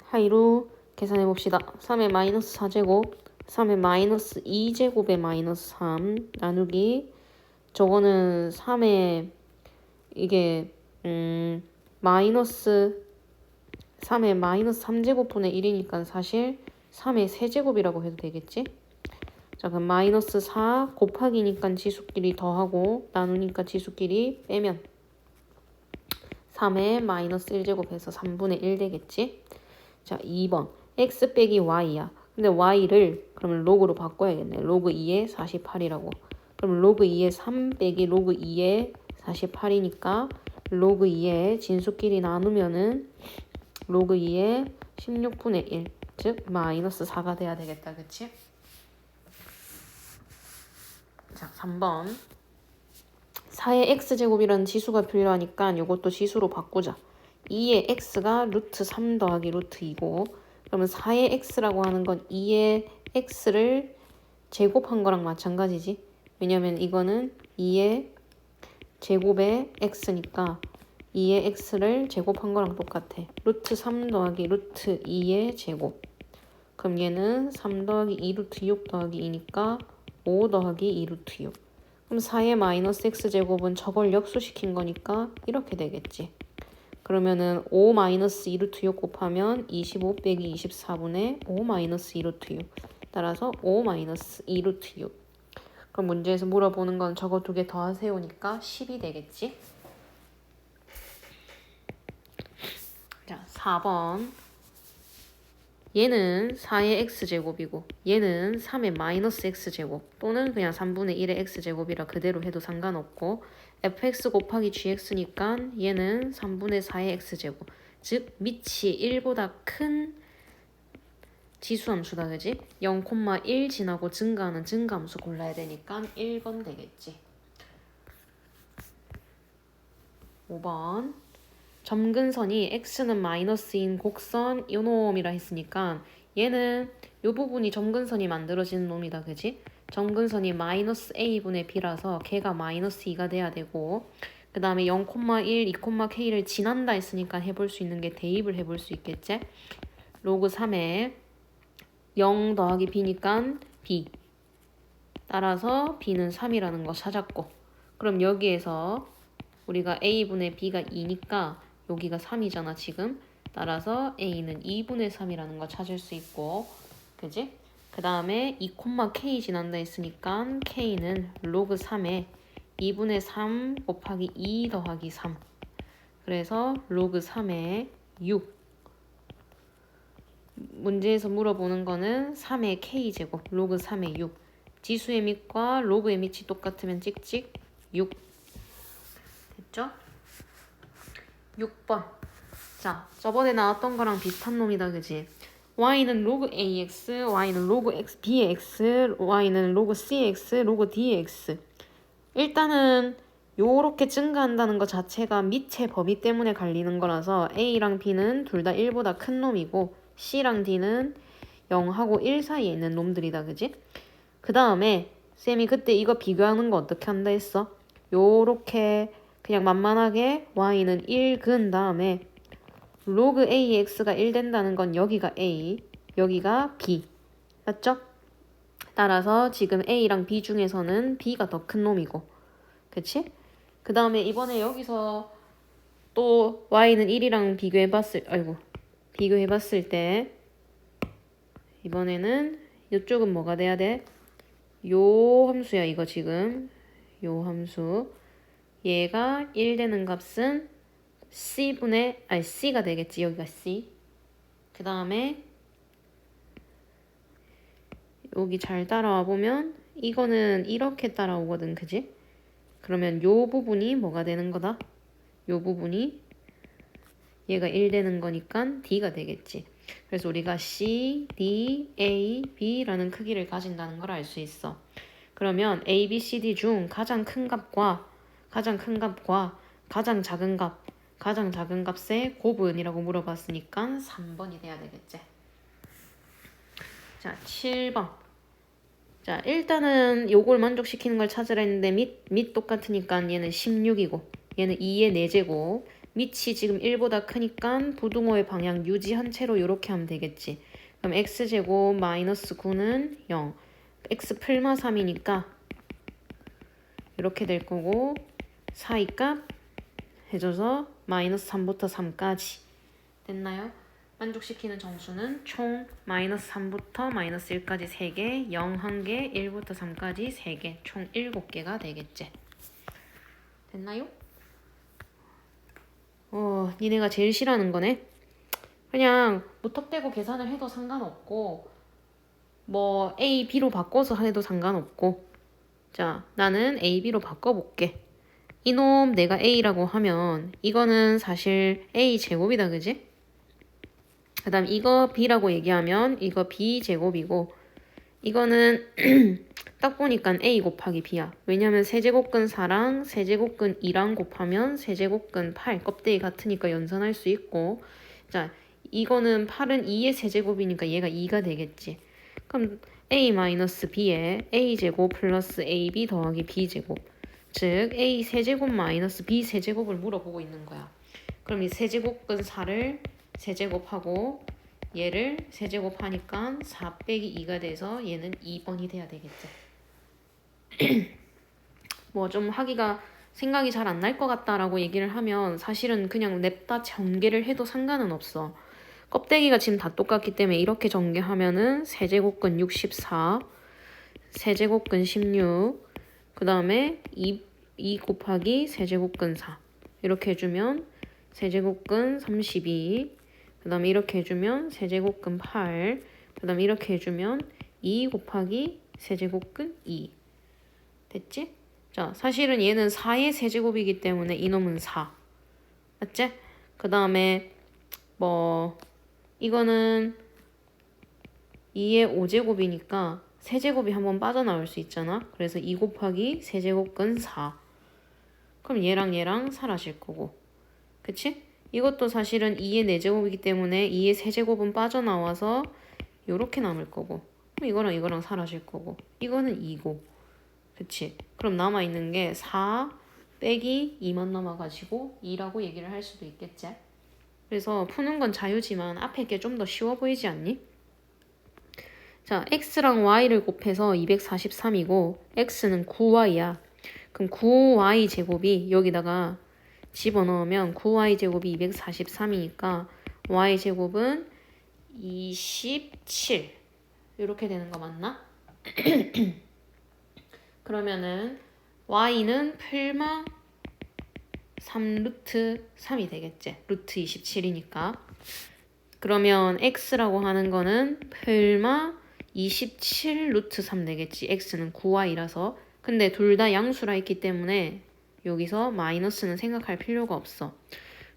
하이로 계산해 봅시다. 3의 마이너스 4제곱, 3의 마이너스 2제곱의 마이너스 3 나누기 저거는 3의 이게 마이너스 3의 마이너스 3제곱분의 1이니까 사실 3의 세제곱이라고 해도 되겠지? 자, 그럼 마이너스 4 곱하기니까 지수끼리 더하고 나누니까 지수끼리 빼면 3의 마이너스 1제곱 해서 3분의 1 되겠지? 자, 2번 x 빼기 y야. 근데 y를 그러면 로그로 바꿔야겠네. 로그 2의 48이라고. 그럼 로그 2의 3 빼기 로그 2의 48이니까 로그 2의 진수끼리 나누면은 로그 2의 16분의 1, 즉 마이너스 4가 돼야 되겠다. 그치? 자, 3번 4의 x제곱이라는 지수가 필요하니까 이것도 지수로 바꾸자. 2의 x가 루트 3 더하기 루트 2고 그러면 4의 x라고 하는 건 2의 x를 제곱한 거랑 마찬가지지. 왜냐면 이거는 2의 제곱의 x니까 2의 x를 제곱한 거랑 똑같아. 루트 3 더하기 루트 2의 제곱. 그럼 얘는 3 더하기 2 루트 6 더하기 2니까 5 더하기 2 루트 6. 그럼 4의 마이너스 x제곱은 저걸 역수시킨 거니까 이렇게 되겠지. 그러면은 5 마이너스 2 루트 6 곱하면 25 빼기 24분의 5 마이너스 2 루트 6. 따라서 5 마이너스 2 루트 6. 그럼 문제에서 물어보는 건 저거 두 개 더하세요니까 10이 되겠지. 자, 4번. 얘는 4의 x제곱이고 얘는 3의 마이너스 x제곱 또는 그냥 3분의 1의 x제곱이라 그대로 해도 상관없고 fx 곱하기 gx니까 얘는 3분의 4의 x제곱 즉 밑이 1보다 큰 지수함수다. 그지? 0,1 지나고 증가하는 증가함수 골라야 되니까 1번 되겠지. 5번 점근선이 x는 마이너스인 곡선 요 놈이라 했으니까 얘는 요 부분이 점근선이 만들어지는 놈이다. 그지? 점근선이 마이너스 a분의 b라서 걔가 마이너스 2가 돼야 되고 그 다음에 0,1, 2,k를 지난다 했으니까 해볼 수 있는 게 대입을 해볼 수 있겠지? 로그 3에 0 더하기 b니까 b 따라서 b는 3이라는 거 찾았고 그럼 여기에서 우리가 a분의 b가 2니까 여기가 3이잖아 지금. 따라서 a는 2분의 3이라는 거 찾을 수 있고 그지? 그 다음에 2,k 지난다 했으니까 k는 로그 3에 2분의 3 곱하기 2 더하기 3 그래서 로그 3에 6. 문제에서 물어보는 거는 3의 k제곱 로그 3의 6 지수의 밑과 로그의 밑이 똑같으면 찍찍 6 됐죠? 6번. 자, 저번에 나왔던 거랑 비슷한 놈이다. 그지? y는 로그 ax, y는 로그 x, bx, y는 로그 cx, 로그 dx. 일단은 요렇게 증가한다는 것 자체가 밑의 범위 때문에 갈리는 거라서 a랑 b는 둘 다 1보다 큰 놈이고 c랑 d는 0하고 1 사이에 있는 놈들이다. 그지? 그 다음에 쌤이 그때 이거 비교하는 거 어떻게 한다 했어? 요렇게 그냥 만만하게 y는 1 그은 다음에 로그 ax가 1 된다는 건 여기가 a, 여기가 b. 맞죠? 따라서 지금 a랑 b 중에서는 b가 더 큰 놈이고 그치? 그 다음에 이번에 여기서 또 y는 1이랑 비교해봤을 때 이번에는 이쪽은 뭐가 돼야 돼? 요 함수야 이거 지금 요 함수 얘가 1 되는 값은 C가 되겠지. 여기가 C. 그 다음에 여기 잘 따라와 보면 이거는 이렇게 따라오거든. 그지? 그러면 요 부분이 뭐가 되는 거다? 요 부분이 얘가 1 되는 거니까 D가 되겠지. 그래서 우리가 C, D, A, B라는 크기를 가진다는 걸 알 수 있어. 그러면 A, B, C, D 중 가장 큰 값과 가장 작은 값의 곱은이라고 물어봤으니까 3번이 돼야 되겠지. 자, 7번. 자, 일단은 요걸 만족시키는 걸 찾으라 했는데 밑 똑같으니까 얘는 16이고 얘는 2의 4제곱 밑이 지금 1보다 크니까 부등호의 방향 유지한 채로 이렇게 하면 되겠지. 그럼 x제곱 마이너스 9는 0. x 풀마 3이니까 이렇게 될 거고 4이 값 해줘서 마이너스 3부터 3까지 됐나요? 만족시키는 정수는 총 마이너스 3부터 마이너스 1까지 3개, 0 1개, 1부터 3까지 3개, 총 7개가 되겠지. 됐나요? 니네가 제일 싫어하는 거네. 그냥 무턱대고 계산을 해도 상관없고 뭐 A, B로 바꿔서 해도 상관없고 자, 나는 A, B로 바꿔볼게. 이놈 내가 A라고 하면 이거는 사실 A 제곱이다, 그지? 그 다음 이거 B라고 얘기하면 이거 B 제곱이고 이거는 딱 보니까 A 곱하기 B야. 왜냐면 세제곱근 4랑 세제곱근 2랑 곱하면 세제곱근 8 껍데기 같으니까 연산할 수 있고 자 이거는 8은 2의 세제곱이니까 얘가 2가 되겠지. 그럼 A-B에 A제곱 플러스 AB 더하기 B제곱 즉 A 세제곱 마이너스 B 세제곱을 물어보고 있는 거야. 그럼 이 세제곱근 4를 세제곱하고 얘를 세제곱하니까 4 빼기 2가 돼서 얘는 2번이 돼야 되겠지. 뭐 좀 하기가 생각이 잘 안 날 것 같다라고 얘기를 하면 사실은 그냥 냅다 전개를 해도 상관은 없어. 껍데기가 지금 다 똑같기 때문에 이렇게 전개하면은 세제곱근 64, 세제곱근 16, 그 다음에 2 곱하기 세제곱근 4 이렇게 해주면 세제곱근 32, 그 다음에 이렇게 해주면 세제곱근 8, 그 다음에 이렇게 해주면 2 곱하기 세제곱근 2 됐지? 자, 사실은 얘는 4의 세제곱이기 때문에 이놈은 4 맞지? 그 다음에 뭐 이거는 2의 5제곱이니까 세제곱이 한번 빠져나올 수 있잖아. 그래서 2 곱하기 세제곱근 4 그럼 얘랑 사라질 거고 그치? 이것도 사실은 2의 4제곱이기 때문에 2의 세제곱은 빠져나와서 요렇게 남을 거고 그럼 이거랑 사라질 거고 이거는 2고 그치? 그럼 남아있는 게 4 빼기 2만 남아가지고 2라고 얘기를 할 수도 있겠지? 그래서 푸는 건 자유지만 앞에 게 좀 더 쉬워 보이지 않니? 자, x랑 y를 곱해서 243이고 x는 9y야. 그럼 9y 제곱이 여기다가 집어넣으면 9y 제곱이 243이니까 y 제곱은 27 이렇게 되는 거 맞나? 그러면은 y는 풀마 3루트 3이 되겠지. 루트 27이니까. 그러면 x라고 하는 거는 풀마 27 루트 3 되겠지. x는 9y라서. 근데 둘 다 양수라 했기 때문에 여기서 마이너스는 생각할 필요가 없어.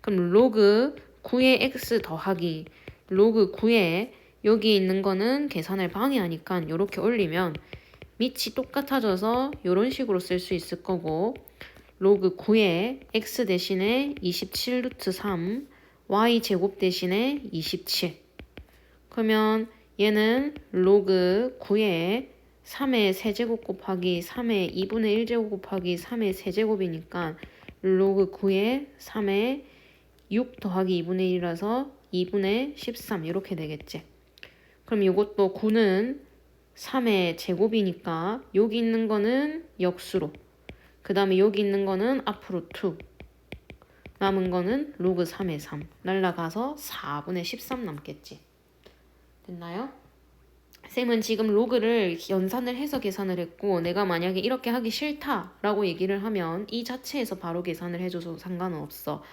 그럼 로그 9의 x 더하기 로그 9의 여기 있는 거는 계산을 방해하니까 이렇게 올리면 밑이 똑같아져서 이런 식으로 쓸 수 있을 거고 로그 9의 x 대신에 27 루트 3 y 제곱 대신에 27 그러면 얘는 로그 9의 3의 세제곱 곱하기 3의 2분의 1제곱 곱하기 3의 세제곱이니까 로그 9의 3의 6 더하기 2분의 1이라서 2분의 13 이렇게 되겠지. 그럼 이것도 9는 3의 제곱이니까 여기 있는 거는 역수로 그 다음에 여기 있는 거는 앞으로 2 남은 거는 로그 3의 3 날라가서 4분의 13 남겠지. 됐나요? 쌤은 지금 로그를 연산을 해서 계산을 했고 내가 만약에 이렇게 하기 싫다라고 얘기를 하면 이 자체에서 바로 계산을 해줘서 상관은 없어.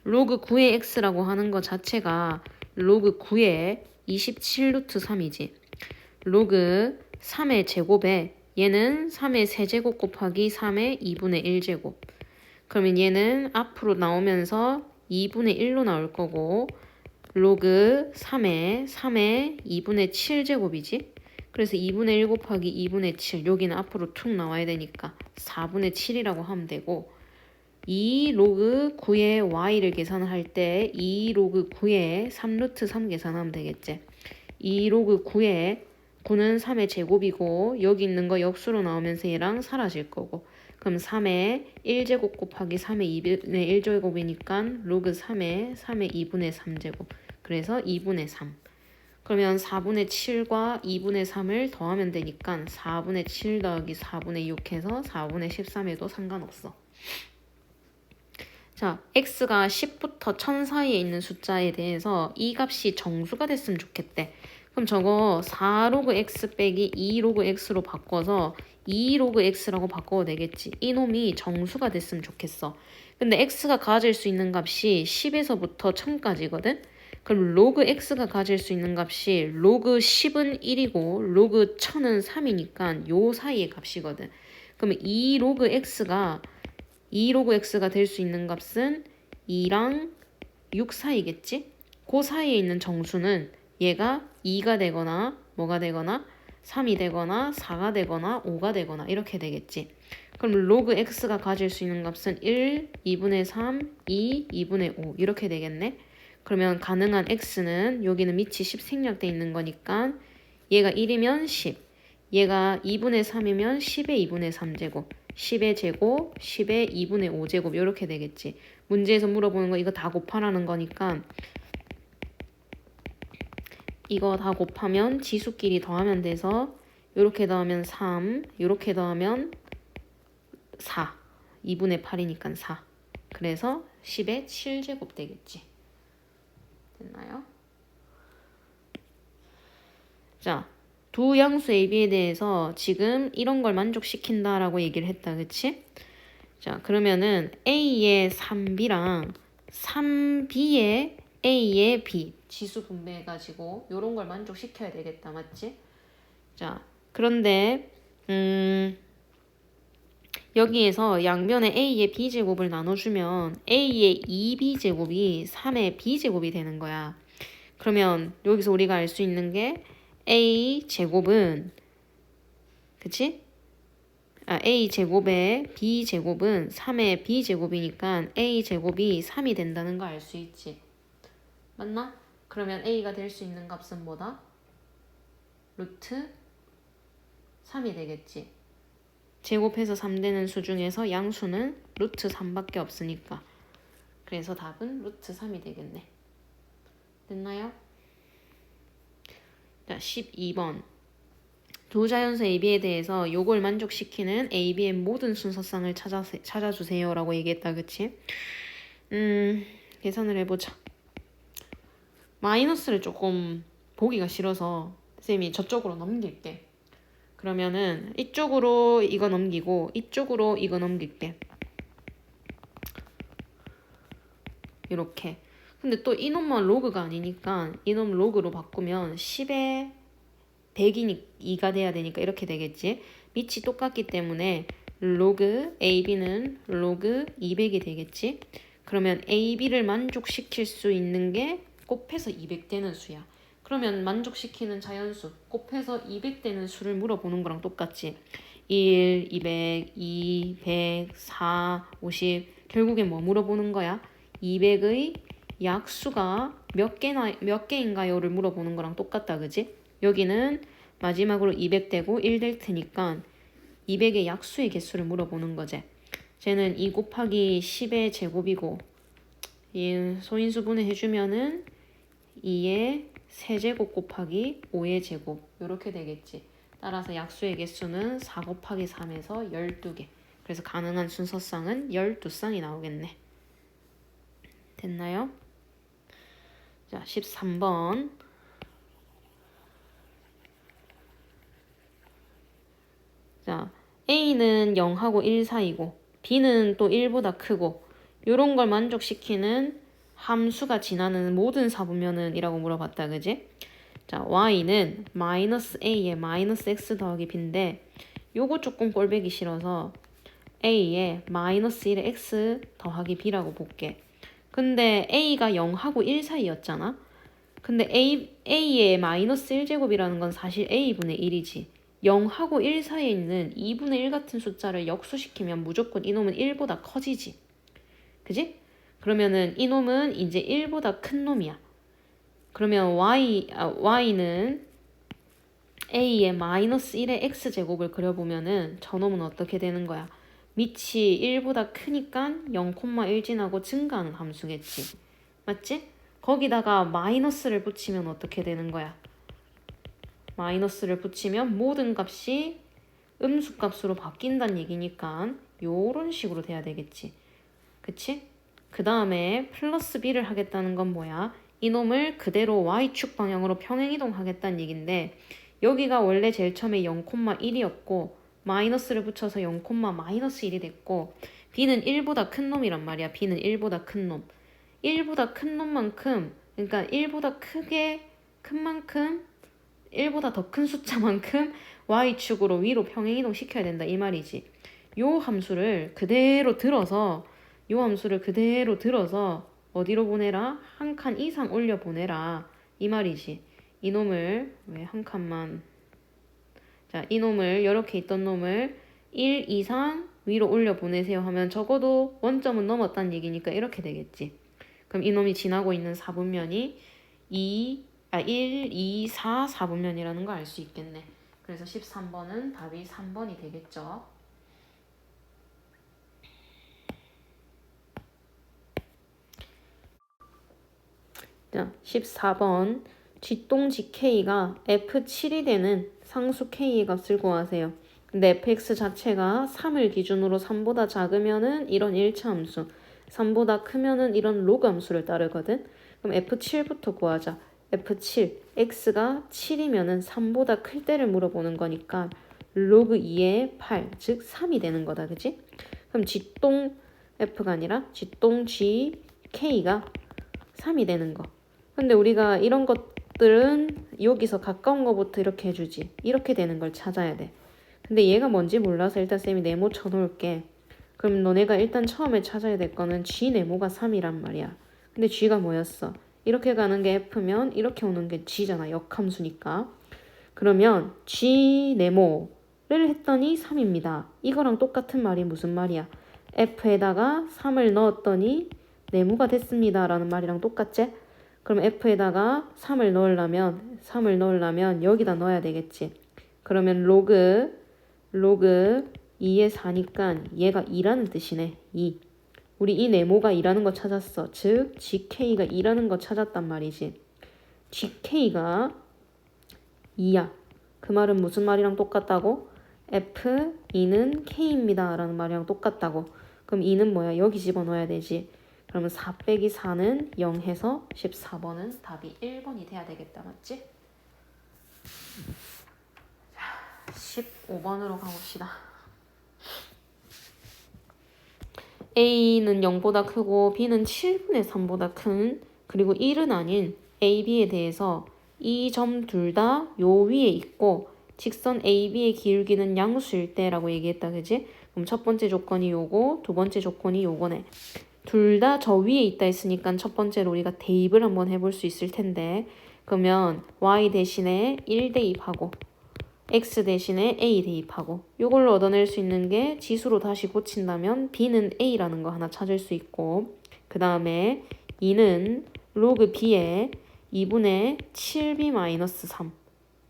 로그 9의 x라고 하는 거 자체가 로그 9의 27 루트 3이지. 로그 3의 제곱에 얘는 3의 세제곱 곱하기 3의 2분의 1제곱 그러면 얘는 앞으로 나오면서 2분의 1로 나올 거고 로그 3의 2분의 7제곱이지. 그래서 2분의 1 곱하기 2분의 7 여기는 앞으로 툭 나와야 되니까 4분의 7이라고 하면 되고 이 로그 9의 y를 계산할 때 이 로그 9의 3루트 3 계산하면 되겠지. 이 로그 9의 9는 3의 제곱이고 여기 있는 거 역수로 나오면서 얘랑 사라질 거고 그럼 3의 1제곱 곱하기 3의 2분의 1제곱이니까 로그 3의 2분의 3제곱. 그래서 2분의 3. 그러면 4분의 7과 2분의 3을 더하면 되니까 4분의 7 더하기 4분의 6 해서 4분의 13에도 상관없어. 자, x가 10부터 1000 사이에 있는 숫자에 대해서 이 값이 정수가 됐으면 좋겠대. 그럼 저거 4로그 x 빼기 2로그 x로 바꿔서 2로그 x라고 바꿔도 되겠지. 이놈이 정수가 됐으면 좋겠어. 근데 x가 가질 수 있는 값이 10에서부터 1000까지거든? 그럼 로그 x가 가질 수 있는 값이 로그 10은 1이고 로그 1000은 3이니까 요 사이의 값이거든. 그러면 2로그 x가 될 수 있는 값은 2랑 6 사이겠지? 그 사이에 있는 정수는 얘가 2가 되거나 뭐가 되거나 3이 되거나 4가 되거나 5가 되거나 이렇게 되겠지. 그럼 로그 x가 가질 수 있는 값은 1, 2분의 3, 2, 2분의 5 이렇게 되겠네. 그러면 가능한 x는 여기는 밑이 10 생략돼 있는 거니까 얘가 1이면 10, 얘가 2분의 3이면 10의 2분의 3제곱, 10의 제곱, 10의 2분의 5제곱 이렇게 되겠지. 문제에서 물어보는 거 이거 다 곱하라는 거니까 이거 다 곱하면 지수끼리 더하면 돼서 이렇게 더하면 3, 이렇게 더하면 4, 2분의 8이니까 4. 그래서 10의 7제곱 되겠지. 됐나요? 자, 두 양수 AB에 대해서 지금 이런 걸 만족시킨다라고 얘기를 했다. 그치? 자, 그러면은 A의 3B랑 3B의 A의 B 지수 분배해가지고 요런 걸 만족시켜야 되겠다. 맞지? 자, 그런데 여기에서 양변에 A의 B제곱을 나눠주면 A의 2B제곱이 3의 B제곱이 되는 거야. 그러면 여기서 우리가 알 수 있는 게 A제곱은 그치? A제곱의 B제곱은 3의 B제곱이니까 A제곱이 3이 된다는 거 알 수 있지. 맞나? 그러면 A가 될 수 있는 값은 뭐다? 루트 3이 되겠지. 제곱해서 3 되는 수 중에서 양수는 루트 3밖에 없으니까. 그래서 답은 루트 3이 되겠네. 됐나요? 자, 12번. 두 자연수 AB에 대해서 요걸 만족시키는 AB의 모든 순서쌍을 찾아주세요 라고 얘기했다. 그치? 계산을 해보자. 마이너스를 조금 보기가 싫어서 쌤이 저쪽으로 넘길게. 그러면은 이쪽으로 이거 넘기고 이쪽으로 이거 넘길게. 이렇게. 근데 또 이놈만 로그가 아니니까 이놈 로그로 바꾸면 10에 100이 2가 돼야 되니까 이렇게 되겠지. 밑이 똑같기 때문에 로그 AB는 로그 200이 되겠지. 그러면 AB를 만족시킬 수 있는 게 곱해서 200 되는 수야. 그러면 만족시키는 자연수 곱해서 200 되는 수를 물어보는 거랑 똑같지. 1, 200, 2, 100, 4, 50 결국엔 뭐 물어보는 거야? 200의 약수가 몇 개인가요를 물어보는 거랑 똑같다. 그지? 여기는 마지막으로 200 되고 1 될 테니까 200의 약수의 개수를 물어보는 거지. 쟤는 2 곱하기 10의 제곱이고 이 소인수분해 해주면은 2의 세제곱 곱하기 5의 제곱 이렇게 되겠지. 따라서 약수의 개수는 4 곱하기 3에서 12개. 그래서 가능한 순서쌍은 12쌍이 나오겠네. 됐나요? 자, 13번. 자, A는 0하고 1 사이고 B는 또 1보다 크고 이런 걸 만족시키는 함수가 지나는 모든 사분면은 이라고 물어봤다. 그지? 자, Y는 마이너스 A에 마이너스 X 더하기 B인데 요거 조금 꼴보기 싫어서 A에 마이너스 1에 X 더하기 B라고 볼게. 근데 A가 0하고 1 사이였잖아. 근데 A의 마이너스 1제곱이라는 건 사실 A분의 1이지. 0하고 1 사이에 있는 2분의 1 같은 숫자를 역수시키면 무조건 이놈은 1보다 커지지. 그지? 그러면은 이놈은 이제 1보다 큰 놈이야. 그러면 Y는 A의 마이너스 1의 X제곱을 그려보면은 저놈은 어떻게 되는 거야? 밑이 1보다 크니까 0,1 지나고 증가하는 함수겠지. 맞지? 거기다가 마이너스를 붙이면 어떻게 되는 거야? 마이너스를 붙이면 모든 값이 음수값으로 바뀐다는 얘기니까 요런 식으로 돼야 되겠지. 그치? 그 다음에 플러스 b를 하겠다는 건 뭐야? 이놈을 그대로 y축 방향으로 평행이동하겠다는 얘긴데 여기가 원래 제일 처음에 0,1이었고 마이너스를 붙여서 0,-1이 됐고 b는 1보다 큰 놈이란 말이야. b는 1보다 큰 놈. 1보다 큰 놈만큼 그러니까 1보다 크게 큰 만큼 1보다 더 큰 숫자만큼 y축으로 위로 평행이동 시켜야 된다 이 말이지. 요 함수를 그대로 들어서 어디로 보내라? 한 칸 이상 올려 보내라 이 말이지. 이놈을 왜 한 칸만 자 이놈을 이렇게 있던 놈을 1 이상 위로 올려 보내세요 하면 적어도 원점은 넘었다는 얘기니까 이렇게 되겠지. 그럼 이놈이 지나고 있는 4분면이 1, 2, 4, 4분면이라는 걸 알 수 있겠네. 그래서 13번은 답이 3번이 되겠죠. 자, 14번 뒷동지 K가 F7이 되는 상수 K의 값을 구하세요. 근데 fx 자체가 3을 기준으로 3보다 작으면은 이런 1차 함수, 3보다 크면은 이런 로그 함수를 따르거든. 그럼 F7부터 구하자. F7, x가 7이면은 3보다 클 때를 물어보는 거니까 로그 2의 8, 즉 3이 되는 거다. 그치? 그럼 뒷동 F가 아니라 뒷동 GK가 3이 되는 거. 근데 우리가 이런 것들은 여기서 가까운 거부터 이렇게 해주지. 이렇게 되는 걸 찾아야 돼. 근데 얘가 뭔지 몰라서 일단 쌤이 네모 쳐놓을게. 그럼 너네가 일단 처음에 찾아야 될 거는 G 네모가 3이란 말이야. 근데 G가 뭐였어? 이렇게 가는 게 F면 이렇게 오는 게 G잖아. 역함수니까. 그러면 G 네모를 했더니 3입니다. 이거랑 똑같은 말이 무슨 말이야? F에다가 3을 넣었더니 네모가 됐습니다. 라는 말이랑 똑같지? 그럼 F에다가 3을 넣으려면 여기다 넣어야 되겠지. 그러면 로그 2의 4니까 얘가 2라는 뜻이네. 2. 우리 이 네모가 2라는 거 찾았어. 즉 GK가 2라는 거 찾았단 말이지. GK가 2야. 그 말은 무슨 말이랑 똑같다고? F2는 K입니다. 라는 말이랑 똑같다고. 그럼 2는 뭐야? 여기 집어넣어야 되지. 그러면 4 빼기 4는 0 해서 14번은 답이 1번이 돼야 되겠다. 맞지? 자, 15번으로 가봅시다. A는 0보다 크고 B는 7분의 3보다 큰 그리고 1은 아닌 A, B에 대해서 이 점 둘 다 요 위에 있고 직선 A, B의 기울기는 양수일 때라고 얘기했다. 그지? 그럼 첫 번째 조건이 요거, 두 번째 조건이 요거네. 둘 다 저 위에 있다 했으니까 첫 번째로 우리가 대입을 한번 해볼 수 있을 텐데 그러면 y 대신에 1 대입하고 x 대신에 a 대입하고 이걸로 얻어낼 수 있는 게 지수로 다시 고친다면 b는 a라는 거 하나 찾을 수 있고 그 다음에 2는 로그 b에 2분의 7b-3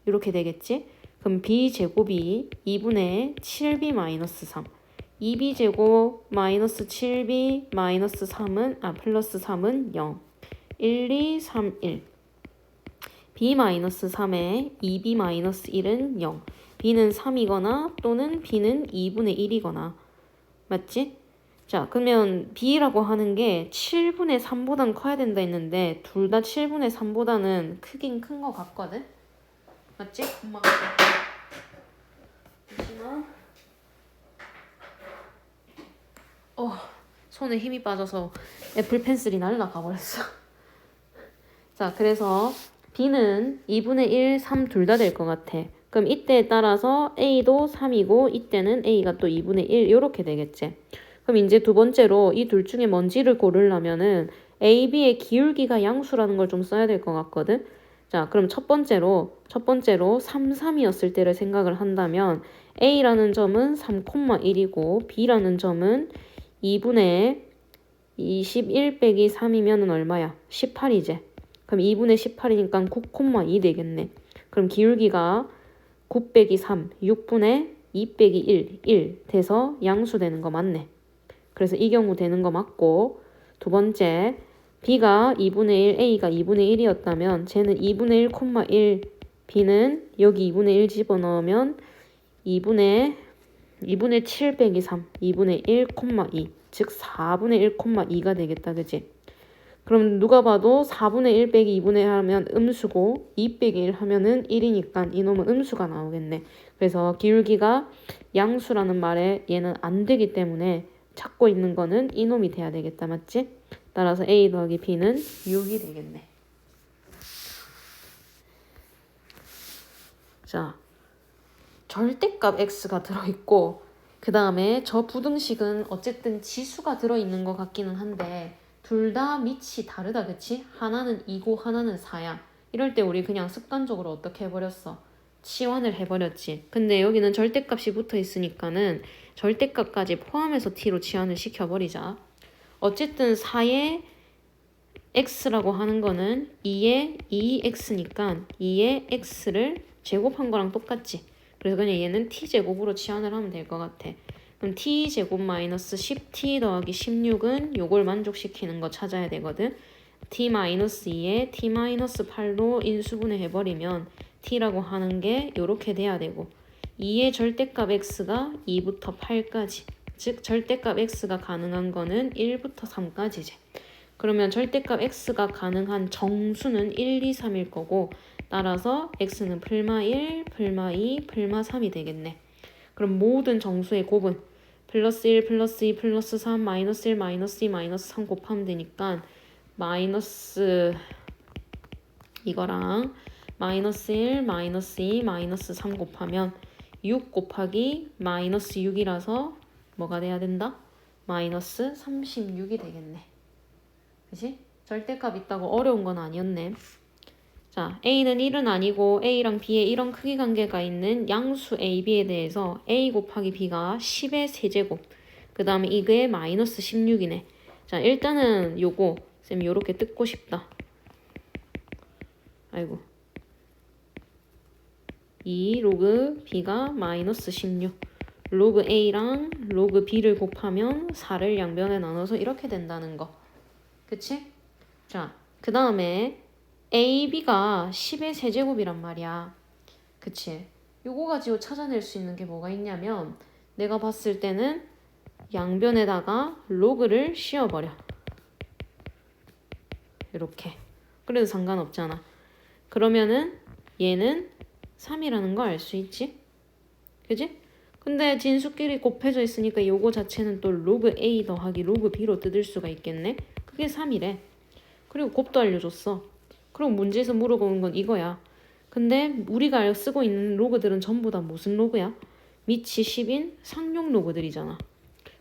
이렇게 되겠지? 그럼 b제곱이 2분의 7b-3 2b제곱 마이너스 7b 마이너스 3은 플러스 3은 0 1, 2, 3, 1 b 마이너스 3에 2b 마이너스 1은 0 b는 3이거나 또는 b는 2분의 1이거나 맞지? 자 그러면 b라고 하는 게 7분의 3보다는 커야 된다 했는데 둘 다 7분의 3보다는 크긴 큰 거 같거든? 맞지? 엄마가 잠시만 손에 힘이 빠져서 애플 펜슬이 날아가 버렸어. 자, 그래서 B는 2분의 1, 3 둘 다 될 것 같아. 그럼 이때에 따라서 A도 3이고 이때는 A가 또 2분의 1 이렇게 되겠지. 그럼 이제 두 번째로 이 둘 중에 뭔지를 고르려면은 A, B의 기울기가 양수라는 걸 좀 써야 될 것 같거든. 자, 그럼 첫 번째로 3, 3이었을 때를 생각을 한다면 A라는 점은 3,1이고 B라는 점은 2분의 21 빼기 3이면 얼마야? 18이지. 그럼 2분의 18이니까 9,2 되겠네. 그럼 기울기가 9 빼기 3, 6분의 2 빼기 1 돼서 양수 되는 거 맞네. 그래서 이 경우 되는 거 맞고, 두 번째 b가 2분의 1, a가 2분의 1이었다면 쟤는 2분의 1,1, b는 여기 2분의 1 집어넣으면 2분의 7 빼기 3, 2분의 1,2, 즉 4분의 1,2가 되겠다. 그치? 그럼 누가 봐도 4분의 1 빼기 2분의 1 하면 음수고 2 빼기 1 하면은 1이니까 이놈은 음수가 나오겠네. 그래서 기울기가 양수라는 말에 얘는 안 되기 때문에 찾고 있는 거는 이놈이 돼야 되겠다. 맞지? 따라서 a 더하기 b는 6이 되겠네. 자, 절대값 x가 들어있고 그 다음에 저 부등식은 어쨌든 지수가 들어있는 것 같기는 한데 둘 다 밑이 다르다. 그치? 하나는 2고 하나는 4야. 이럴 때 우리 그냥 습관적으로 어떻게 해버렸어? 치환을 해버렸지. 근데 여기는 절대값이 붙어 있으니까는 절대값까지 포함해서 t로 치환을 시켜버리자. 어쨌든 4의 x라고 하는 거는 2의 2x니까 2의 x를 제곱한 거랑 똑같지. 그래서 그냥 얘는 t제곱으로 치환을 하면 될 것 같아. 그럼 t제곱 마이너스 10t 더하기 16은 요걸 만족시키는 거 찾아야 되거든. t-2에 t-8로 인수분해 해버리면 t라고 하는 게 요렇게 돼야 되고 2의 절대값 x가 2부터 8까지, 즉 절대값 x가 가능한 거는 1부터 3까지지. 그러면 절대값 x가 가능한 정수는 1, 2, 3일 거고 따라서 x는 플마 1, 플마 2, 플마 3이 되겠네. 그럼 모든 정수의 곱은 플러스 1, 플러스 2, 플러스 3, 마이너스 1, 마이너스 2, 마이너스 3 곱하면 되니까 마이너스 이거랑 마이너스 1, 마이너스 2, 마이너스 3 곱하면 6 곱하기 마이너스 6이라서 뭐가 돼야 된다? 마이너스 36이 되겠네. 그치? 절대값 있다고 어려운 건 아니었네. 자, A는 1은 아니고 A랑 B에 이런 크기 관계가 있는 양수 A, B에 대해서 A 곱하기 B가 10의 세제곱, 그 다음에 이게 마이너스 16이네. 자, 일단은 요거 쌤 요렇게 뜯고 싶다. 아이고. 2 로그 B가 마이너스 16, 로그 A랑 로그 B를 곱하면 4를 양변에 나눠서 이렇게 된다는 거. 그치? 자, 그 다음에 A, B가 10의 세제곱이란 말이야. 그치? 요거 가지고 찾아낼 수 있는 게 뭐가 있냐면 내가 봤을 때는 양변에다가 로그를 씌워버려. 이렇게. 그래도 상관없잖아. 그러면은 얘는 3이라는 거 알 수 있지? 그지? 근데 진수끼리 곱해져 있으니까 요거 자체는 또 로그 A 더하기 로그 B로 뜯을 수가 있겠네? 그게 3이래. 그리고 곱도 알려줬어. 그럼 문제에서 물어보는 건 이거야. 근데 우리가 쓰고 있는 로그들은 전부 다 무슨 로그야? 밑이 10인 상용 로그들이잖아.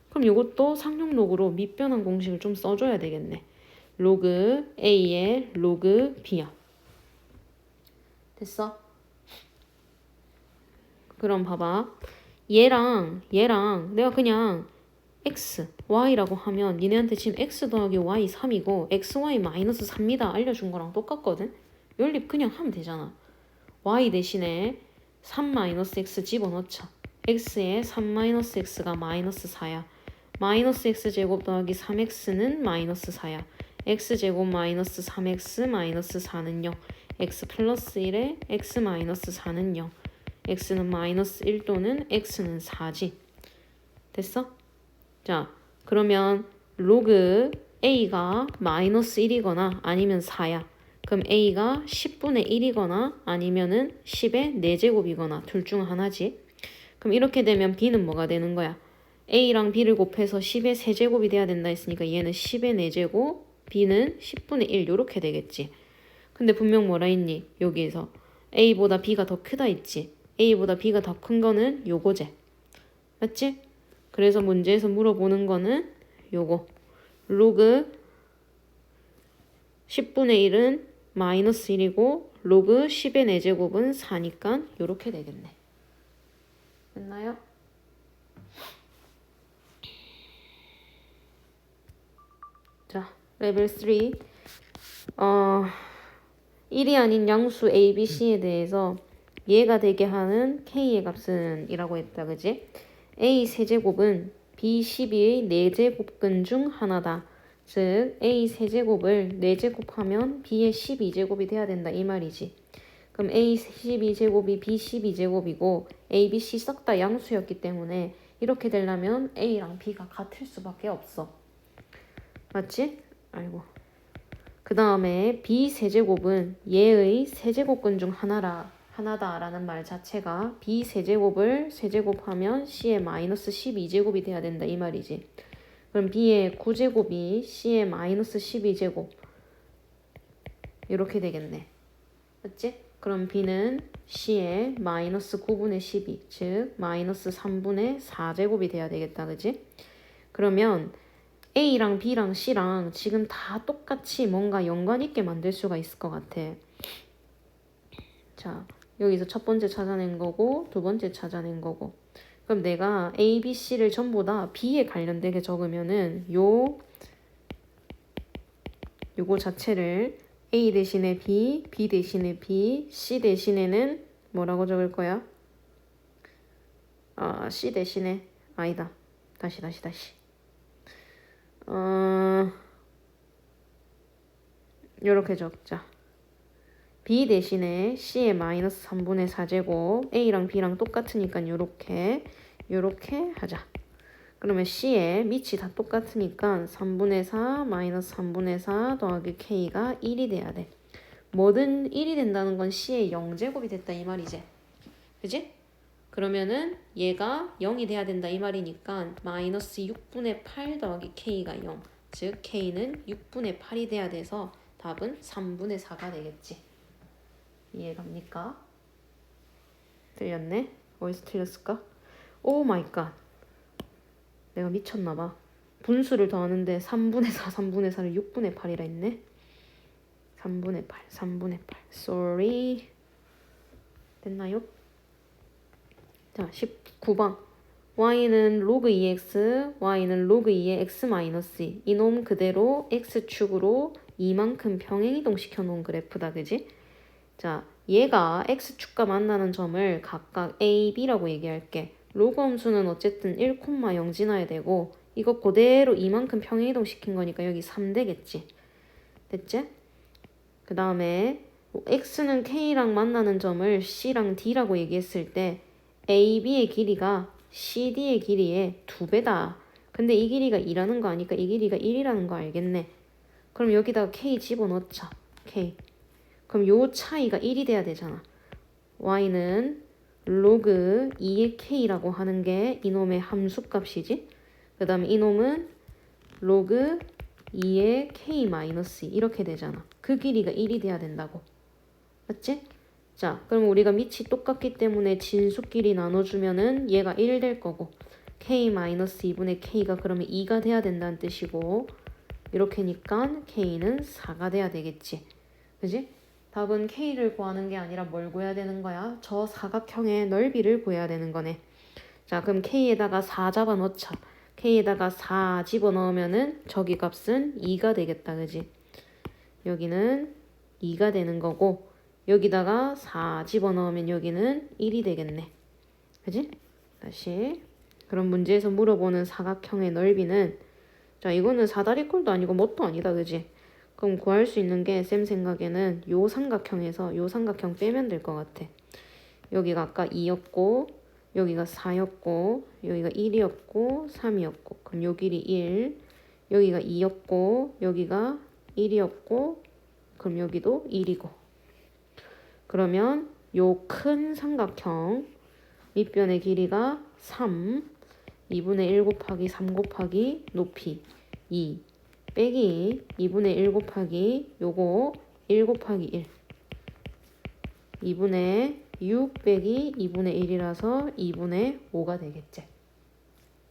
그럼 이것도 상용 로그로 밑변환 공식을 좀 써줘야 되겠네. 로그 A의 로그 B야. 됐어? 그럼 봐봐. 얘랑 내가 그냥 x, y라고 하면 니네한테 지금 x 더하기 y 3이고 x, y 마이너스 3이다 알려준 거랑 똑같거든? 연립 그냥 하면 되잖아. y 대신에 3 마이너스 x 집어넣자. x에 3 마이너스 x가 마이너스 4야. 마이너스 x제곱 더하기 3x는 마이너스 4야. x제곱 마이너스 3x 마이너스 4는 0. x 플러스 1에 x 마이너스 4는 0. x는 마이너스 1 또는 x는 4지. 됐어? 자, 그러면 로그 a가 마이너스 1이거나 아니면 4야. 그럼 a가 10분의 1이거나 아니면은 10의 4제곱이거나 둘 중 하나지. 그럼 이렇게 되면 b는 뭐가 되는 거야? a랑 b를 곱해서 10의 세제곱이 돼야 된다 했으니까 얘는 10의 4제곱, b는 10분의 1 요렇게 되겠지. 근데 분명 뭐라 했니? 여기에서 a보다 b가 더 크다 했지. a보다 b가 더 큰 거는 요거제. 맞지? 그래서 문제에서 물어보는 거는 요거. 로그 10분의 1은 마이너스 1이고 로그 10의 4제곱은 4니까 요렇게 되겠네. 됐나요? 자, 레벨 3. 1이 아닌 양수 A, B, C에 대해서 얘가 되게 하는 k의 값은 이라고 했다. 그지? a 세제곱은 b12의 4제곱근 중 하나다. 즉 a 세제곱을 4제곱하면 b의 12제곱이 돼야 된다 이 말이지. 그럼 a 12제곱이 b 12제곱이고 a, b, c 싹 다 양수였기 때문에 이렇게 되려면 a랑 b가 같을 수밖에 없어. 맞지? 아이고. 그 다음에 b 세제곱은 얘의 세제곱근 중 하나다라는 말 자체가 b 세제곱을 세제곱하면 c의 마이너스 12제곱이 돼야 된다 이 말이지. 그럼 b의 9제곱이 c의 마이너스 12제곱 이렇게 되겠네. 맞지? 그럼 b는 c의 마이너스 9분의 12, 즉 마이너스 3분의 4제곱이 돼야 되겠다. 그지? 그러면 A랑 B랑 C랑 지금 다 똑같이 뭔가 연관 있게 만들 수가 있을 것 같아. 자, 여기서 첫 번째 찾아낸 거고 두 번째 찾아낸 거고. 그럼 내가 A, B, C를 전부 다 B에 관련되게 적으면은 요거 자체를 A 대신에 B, B 대신에 B, C 대신에는 뭐라고 적을 거야? C 대신에 아니다. 다시. 요렇게 적자. B 대신에 C의 마이너스 3분의 4제곱, A랑 B랑 똑같으니까 요렇게 하자. 그러면 C의 밑이 다 똑같으니까 3분의 4 마이너스 3분의 4 더하기 K가 1이 돼야 돼. 뭐든 1이 된다는 건 C의 0제곱이 됐다 이 말이지. 그지? 그러면은 얘가 0이 돼야 된다 이 말이니까 마이너스 6분의 8 더하기 K가 0. 즉 K는 6분의 8이 돼야 돼서 답은 3분의 4가 되겠지. 이해갑니까? 틀렸네? 어디서 틀렸을까? 오 마이 갓. 내가 미쳤나봐. 분수를 더하는데 3분의 4를 6분의 8이라 했네. 3분의 8. Sorry. 됐나요? 자, 19번. y는 로그 2x, y는 로그 2의 x-2. 이놈 그대로 x축으로 이만큼 평행이동시켜 놓은 그래프다. 그지? 자, 얘가 x축과 만나는 점을 각각 a, b라고 얘기할게. 로그 함수는 어쨌든 1,0 지나야 되고 이거 그대로 이만큼 평행이동시킨 거니까 여기 3 되겠지. 됐지? 그 다음에 x는 k랑 만나는 점을 c랑 d라고 얘기했을 때 AB의 길이가 CD의 길이의 2배다. 근데 이 길이가 2라는 거 아니까 이 길이가 1이라는 거 알겠네. 그럼 여기다가 K 집어넣자. K. 그럼 요 차이가 1이 돼야 되잖아. Y는 로그 2의 K라고 하는 게 이놈의 함수값이지. 그 다음에 이놈은 로그 2의 K-2 이렇게 되잖아. 그 길이가 1이 돼야 된다고. 맞지? 자, 그럼 우리가 밑이 똑같기 때문에 진수끼리 나눠주면은 얘가 1 될 거고 k-2분의 k가 그러면 2가 돼야 된다는 뜻이고 이렇게니까 k는 4가 돼야 되겠지. 그지? 답은 k를 구하는 게 아니라 뭘 구해야 되는 거야? 저 사각형의 넓이를 구해야 되는 거네. 자, 그럼 k에다가 4 잡아 넣자. k에다가 4 집어넣으면은 저기 값은 2가 되겠다. 그지? 여기는 2가 되는 거고 여기다가 4 집어넣으면 여기는 1이 되겠네. 그지? 다시. 그럼 문제에서 물어보는 사각형의 넓이는 자, 이거는 사다리꼴도 아니고 뭣도 아니다. 그지? 그럼 구할 수 있는 게 쌤 생각에는 요 삼각형에서 요 삼각형 빼면 될 것 같아. 여기가 아까 2였고 여기가 4였고 여기가 1이었고 3이었고 그럼 요 길이 1 여기가 2였고 여기가 1이었고 그럼 여기도 1이고 그러면 요 큰 삼각형 밑변의 길이가 3 2분의 1 곱하기 3 곱하기 높이 2 빼기 2분의 1 곱하기 요거 1 곱하기 1 2분의 6 빼기 2분의 1이라서 2분의 5가 되겠지.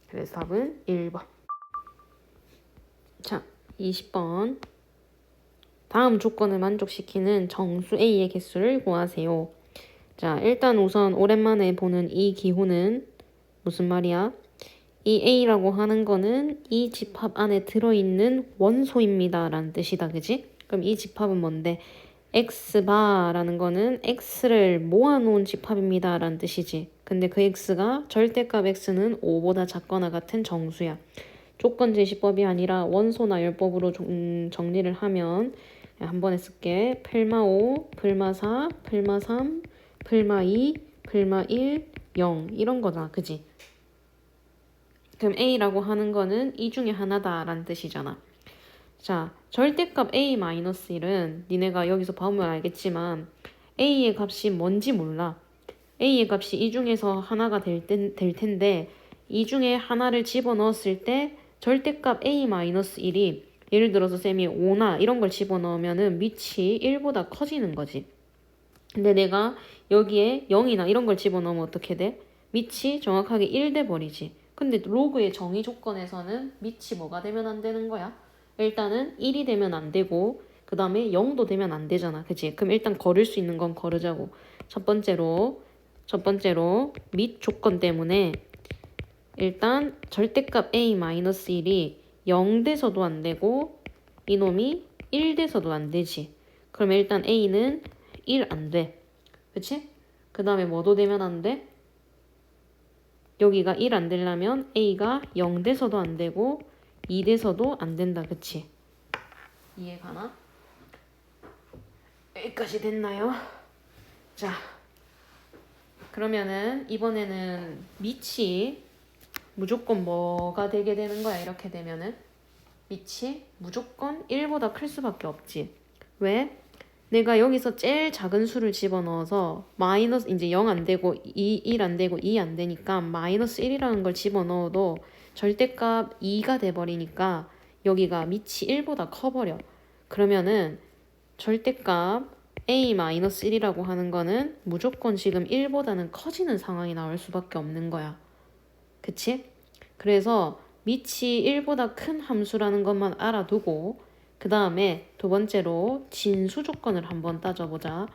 그래서 답은 1번. 자, 20번. 다음 조건을 만족시키는 정수 A의 개수를 구하세요. 자, 일단 우선 오랜만에 보는 이 기호는 무슨 말이야? 이 A라고 하는 거는 이 집합 안에 들어있는 원소입니다 라는 뜻이다. 그지? 그럼 이 집합은 뭔데? x바라는 거는 x를 모아놓은 집합입니다 라는 뜻이지. 근데 그 x가 절대값 x는 5보다 작거나 같은 정수야. 조건 제시법이 아니라 원소나 열법으로 정리를 하면 한 번에 쓸게. 풀마 5, 풀마 4, 풀마 3, 풀마 2, 풀마 1, 0 이런 거다. 그지? 그럼 A라고 하는 거는 이 중에 하나다라는 뜻이잖아. 자, 절대값 A-1은 니네가 여기서 보면 알겠지만 A의 값이 뭔지 몰라. A의 값이 이 중에서 하나가 될 텐데 이 중에 하나를 집어넣었을 때 절대값 A-1이 예를 들어서 쌤이 5나 이런 걸 집어넣으면은 밑이 1보다 커지는 거지. 근데 내가 여기에 0이나 이런 걸 집어넣으면 어떻게 돼? 밑이 정확하게 1 돼 버리지. 근데 로그의 정의 조건에서는 밑이 뭐가 되면 안 되는 거야? 일단은 1이 되면 안 되고 그 다음에 0도 되면 안 되잖아. 그치? 그럼 일단 걸을 수 있는 건 걸으자고. 첫 번째로 밑 조건 때문에 일단 절대값 A-1이 0 돼서도 안 되고 이놈이 1 돼서도 안 되지. 그러면 일단 A는 1 안 돼. 그치? 그 다음에 뭐도 되면 안 돼? 여기가 1 안 되려면 A가 0 돼서도 안 되고 2 돼서도 안 된다. 그치? 이해가나? 여기까지 됐나요? 자, 그러면은 이번에는 밑이 무조건 뭐가 되게 되는 거야? 이렇게 되면은 밑이 무조건 1보다 클 수밖에 없지. 왜? 내가 여기서 제일 작은 수를 집어넣어서 마이너스 이제 0 안 되고 1 안 되고 2 안 되니까 마이너스 1이라는 걸 집어넣어도 절대값 2가 돼버리니까 여기가 밑이 1보다 커버려. 그러면은 절대값 A-1이라고 하는 거는 무조건 지금 1보다는 커지는 상황이 나올 수밖에 없는 거야. 그치? 그래서 밑이 1보다 큰 함수라는 것만 알아두고 그 다음에 두 번째로 진수 조건을 한번 따져보자.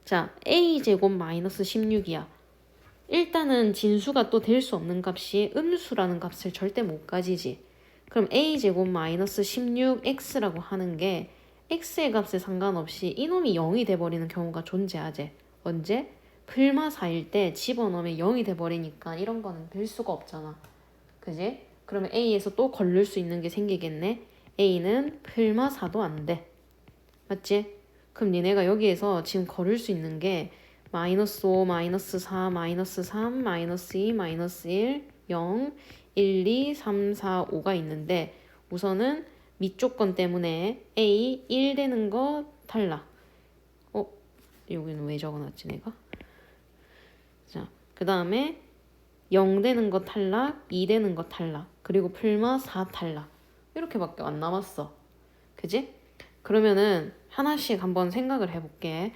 자, a제곱 마이너스 16이야. 일단은 진수가 또 될 수 없는 값이 음수라는 값을 절대 못 가지지. 그럼 a제곱 마이너스 16x라고 하는 게 x의 값에 상관없이 이놈이 0이 돼버리는 경우가 존재하지. 언제? 풀마 4일 때 집어넣으면 0이 돼버리니까 이런 거는 될 수가 없잖아. 그지? 그러면 a에서 또 걸릴 수 있는 게 생기겠네. A는 풀마 4도 안 돼. 맞지? 그럼 니네가 여기에서 지금 걸을 수 있는 게 마이너스 5, 마이너스 4, 마이너스 3, 마이너스 2, 마이너스 1, 0, 1, 2, 3, 4, 5가 있는데 우선은 밑 조건 때문에 A 1 되는 거 탈락. 여기는 왜 적어놨지 내가? 자, 그 다음에 0 되는 거 탈락, 2 되는 거 탈락, 그리고 풀마 4 탈락. 이렇게밖에 안 남았어. 그지? 그러면은 하나씩 한번 생각을 해볼게.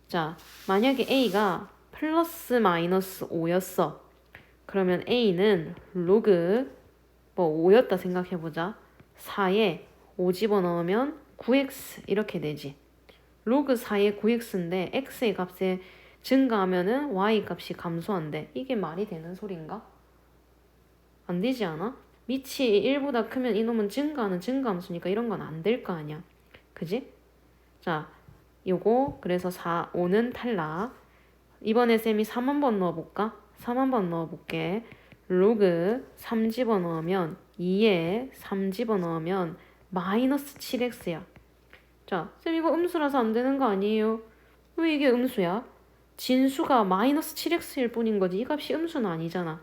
자, 만약에 A가 플러스 마이너스 5였어. 그러면 A는 로그 5였다 생각해보자. 4에 5 집어넣으면 9x 이렇게 되지. 로그 4에 9x인데 x의 값에 증가하면은 y 값이 감소한대. 이게 말이 되는 소린가? 안 되지 않아? 밑이 1보다 크면 이놈은 증가하는 증가함수니까 이런 건 안 될 거 아니야. 그지? 자, 요거 그래서 4, 5는 탈락. 이번에 쌤이 3 한번 넣어볼까? 3 한번 넣어볼게. 로그 3 집어넣으면 2에 3 집어넣으면 마이너스 7x야. 자, 쌤 이거 음수라서 안 되는 거 아니에요? 왜 이게 음수야? 진수가 마이너스 7x일 뿐인 거지. 이 값이 음수는 아니잖아.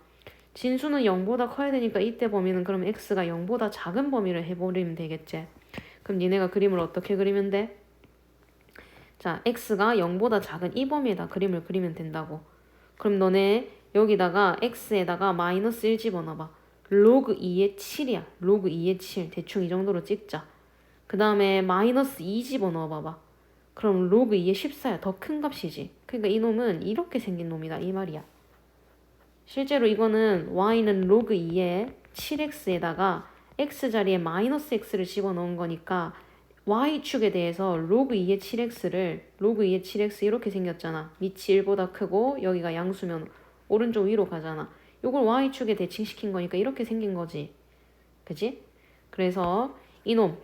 진수는 0보다 커야 되니까 이때 범위는 그럼 x가 0보다 작은 범위를 해버리면 되겠지. 그럼 니네가 그림을 어떻게 그리면 돼? 자, x가 0보다 작은 이 범위에다 그림을 그리면 된다고. 그럼 너네 여기다가 x에다가 마이너스 1 집어넣어봐. 로그 2의 7이야. 로그 2의 7. 대충 이 정도로 찍자. 그 다음에 마이너스 2 집어넣어봐봐. 그럼 로그 2의 14야. 더 큰 값이지. 그러니까 이놈은 이렇게 생긴 놈이다. 이 말이야. 실제로 이거는 y는 로그 2의 7x에다가 x 자리에 마이너스 x를 집어넣은 거니까 y축에 대해서 로그 2의 7x를 로그 2의 7x 이렇게 생겼잖아. 밑이 1보다 크고 여기가 양수면 오른쪽 위로 가잖아. 이걸 y축에 대칭시킨 거니까 이렇게 생긴 거지. 그지? 그래서 이놈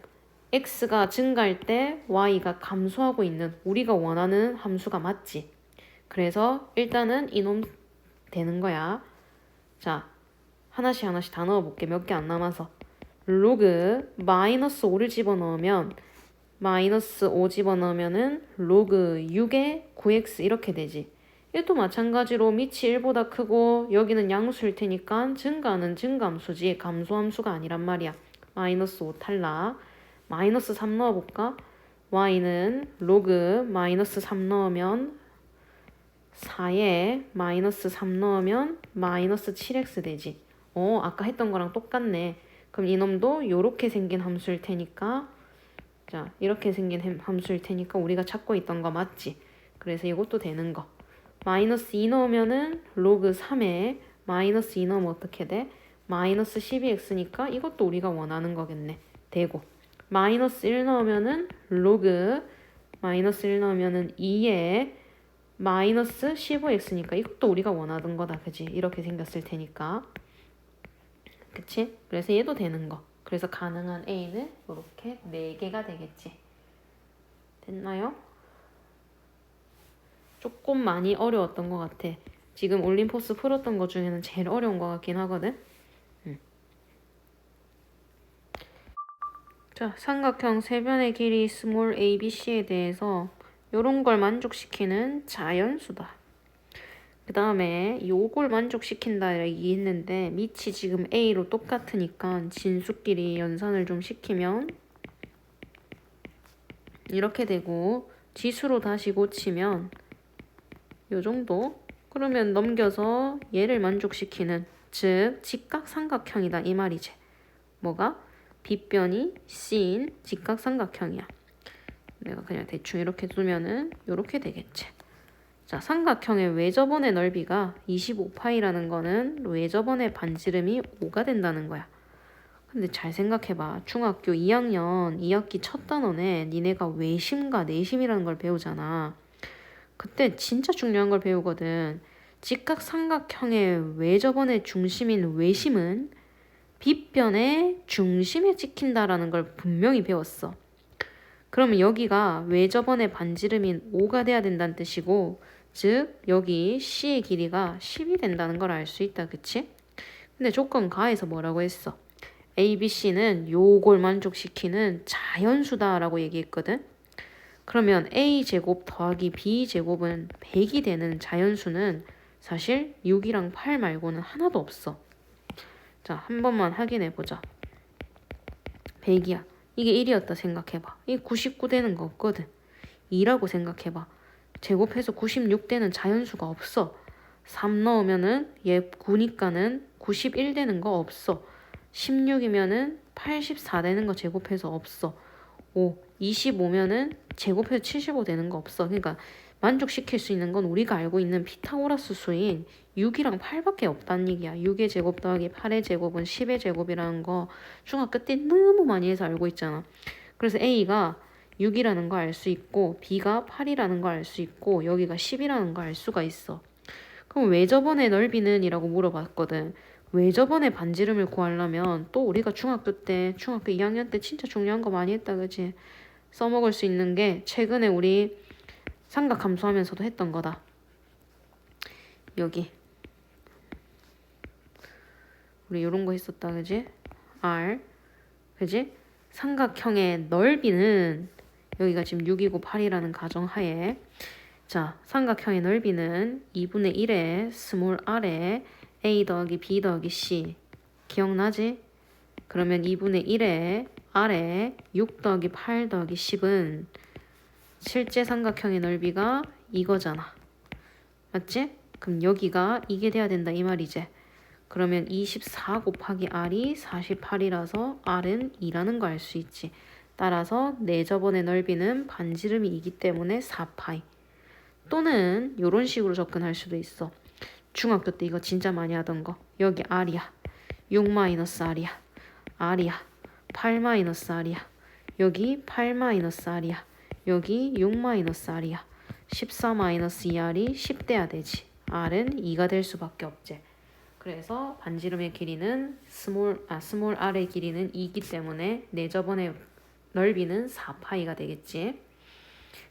x가 증가할 때 y가 감소하고 있는 우리가 원하는 함수가 맞지. 그래서 일단은 이놈 되는 거야. 자, 하나씩 다 넣어볼게. 몇 개 안 남아서. 로그 마이너스 5를 집어넣으면 마이너스 5 집어넣으면은 로그 6의 9x 이렇게 되지. 얘도 마찬가지로 밑이 1보다 크고 여기는 양수일 테니까 증가는 증가함수지 감소함수가 아니란 말이야. 마이너스 5 탈락. 마이너스 3 넣어볼까? y는 로그 마이너스 3 넣으면 4에 마이너스 3 넣으면 마이너스 7x 되지. 아까 했던 거랑 똑같네. 그럼 이놈도 요렇게 생긴 함수일 테니까 자 이렇게 생긴 함수일 테니까 우리가 찾고 있던 거 맞지? 그래서 이것도 되는 거. 마이너스 2 넣으면은 로그 3에 마이너스 2 넣으면 어떻게 돼? 마이너스 12x니까 이것도 우리가 원하는 거겠네. 되고 마이너스 1 넣으면은 로그 마이너스 1 넣으면은 2에 마이너스 15x니까 이것도 우리가 원하던 거다. 그지? 이렇게 생겼을 테니까. 그치? 그래서 얘도 되는 거. 그래서 가능한 A는 이렇게 4개가 되겠지. 됐나요? 조금 많이 어려웠던 것 같아. 지금 올림포스 풀었던 것 중에는 제일 어려운 것 같긴 하거든. 자, 삼각형 세변의 길이 스몰 ABC에 대해서 이런 걸 만족시키는 자연수다. 그 다음에 요걸 만족시킨다 얘기했는데 밑이 지금 A로 똑같으니까 진수끼리 연산을 좀 시키면 이렇게 되고 지수로 다시 고치면 요 정도? 그러면 넘겨서 얘를 만족시키는 즉 직각삼각형이다 이 말이지. 뭐가? 빗변이 C인 직각삼각형이야. 내가 그냥 대충 이렇게 두면은 이렇게 되겠지. 자, 삼각형의 외접원의 넓이가 25파이라는 거는 외접원의 반지름이 5가 된다는 거야. 근데 잘 생각해봐. 중학교 2학년 2학기 첫 단원에 니네가 외심과 내심이라는 걸 배우잖아. 그때 진짜 중요한 걸 배우거든. 직각삼각형의 외접원의 중심인 외심은 빗변의 중심에 찍힌다라는 걸 분명히 배웠어. 그러면 여기가 외접원의 반지름인 5가 돼야 된다는 뜻이고 즉 여기 C의 길이가 10이 된다는 걸 알 수 있다. 그치? 근데 조건 가에서 뭐라고 했어? ABC는 요걸 만족시키는 자연수다라고 얘기했거든. 그러면 A제곱 더하기 B제곱은 100이 되는 자연수는 사실 6이랑 8 말고는 하나도 없어. 자, 한 번만 확인해보자. 100이야. 이게 1이었다 생각해봐. 이게 99 되는 거 없거든. 2라고 생각해봐. 제곱해서 96 되는 자연수가 없어. 3 넣으면은 얘 9니까는 91 되는 거 없어. 16이면은 84 되는 거 제곱해서 없어. 5, 25면은 제곱해서 75 되는 거 없어. 그러니까 만족시킬 수 있는 건 우리가 알고 있는 피타고라스 수인 6이랑 8밖에 없다는 얘기야. 6의 제곱 더하기 8의 제곱은 10의 제곱이라는 거 중학교 때 너무 많이 해서 알고 있잖아. 그래서 A가 6이라는 거 알 수 있고 B가 8이라는 거 알 수 있고 여기가 10이라는 거 알 수가 있어. 그럼 외접원의 넓이는? 이라고 물어봤거든. 외접원의 반지름을 구하려면 또 우리가 중학교 2학년 때 진짜 중요한 거 많이 했다. 그치? 써먹을 수 있는 게 최근에 우리 삼각함수하면서도 했던 거다. 여기 우리 요런 거 했었다. 그지? R 그지? 삼각형의 넓이는 여기가 지금 6이고 8이라는 가정하에 자, 삼각형의 넓이는 2분의 1에 스몰 r에 a 더하기 b 더하기 c 기억나지? 그러면 2분의 1에 r에 6 더하기 8 더하기 10은 실제 삼각형의 넓이가 이거잖아. 맞지? 그럼 여기가 이게 돼야 된다 이 말이지. 그러면 24 곱하기 r이 48이라서 r은 2라는 거 알 수 있지. 따라서 내접원의 넓이는 반지름이 2기 때문에 4파이. 또는 이런 식으로 접근할 수도 있어. 중학교 때 이거 진짜 많이 하던 거. 여기 r이야. 6-r이야. r이야. 8-r이야. 여기 8-r이야. 여기 6-r이야. 14-2r이 10 돼야 되지. r은 2가 될 수밖에 없지. 그래서 반지름의 길이는 스몰 r의 길이는 2이기 때문에 내접원의 넓이는 4파이가 되겠지.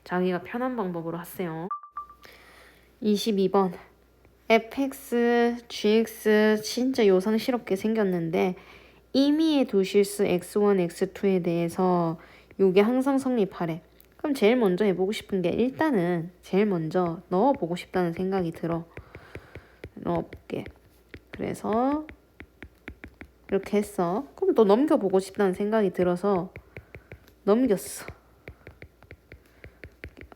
자기가 편한 방법으로 하세요. 22번 fx, gx 진짜 요상스럽게 생겼는데 임의의 두 실수 x1, x2에 대해서 요게 항상 성립하래. 그럼 제일 먼저 해보고 싶은 게 일단은 제일 먼저 넣어보고 싶다는 생각이 들어. 넣어볼게. 그래서 이렇게 했어. 그럼 또 넘겨보고 싶다는 생각이 들어서 넘겼어.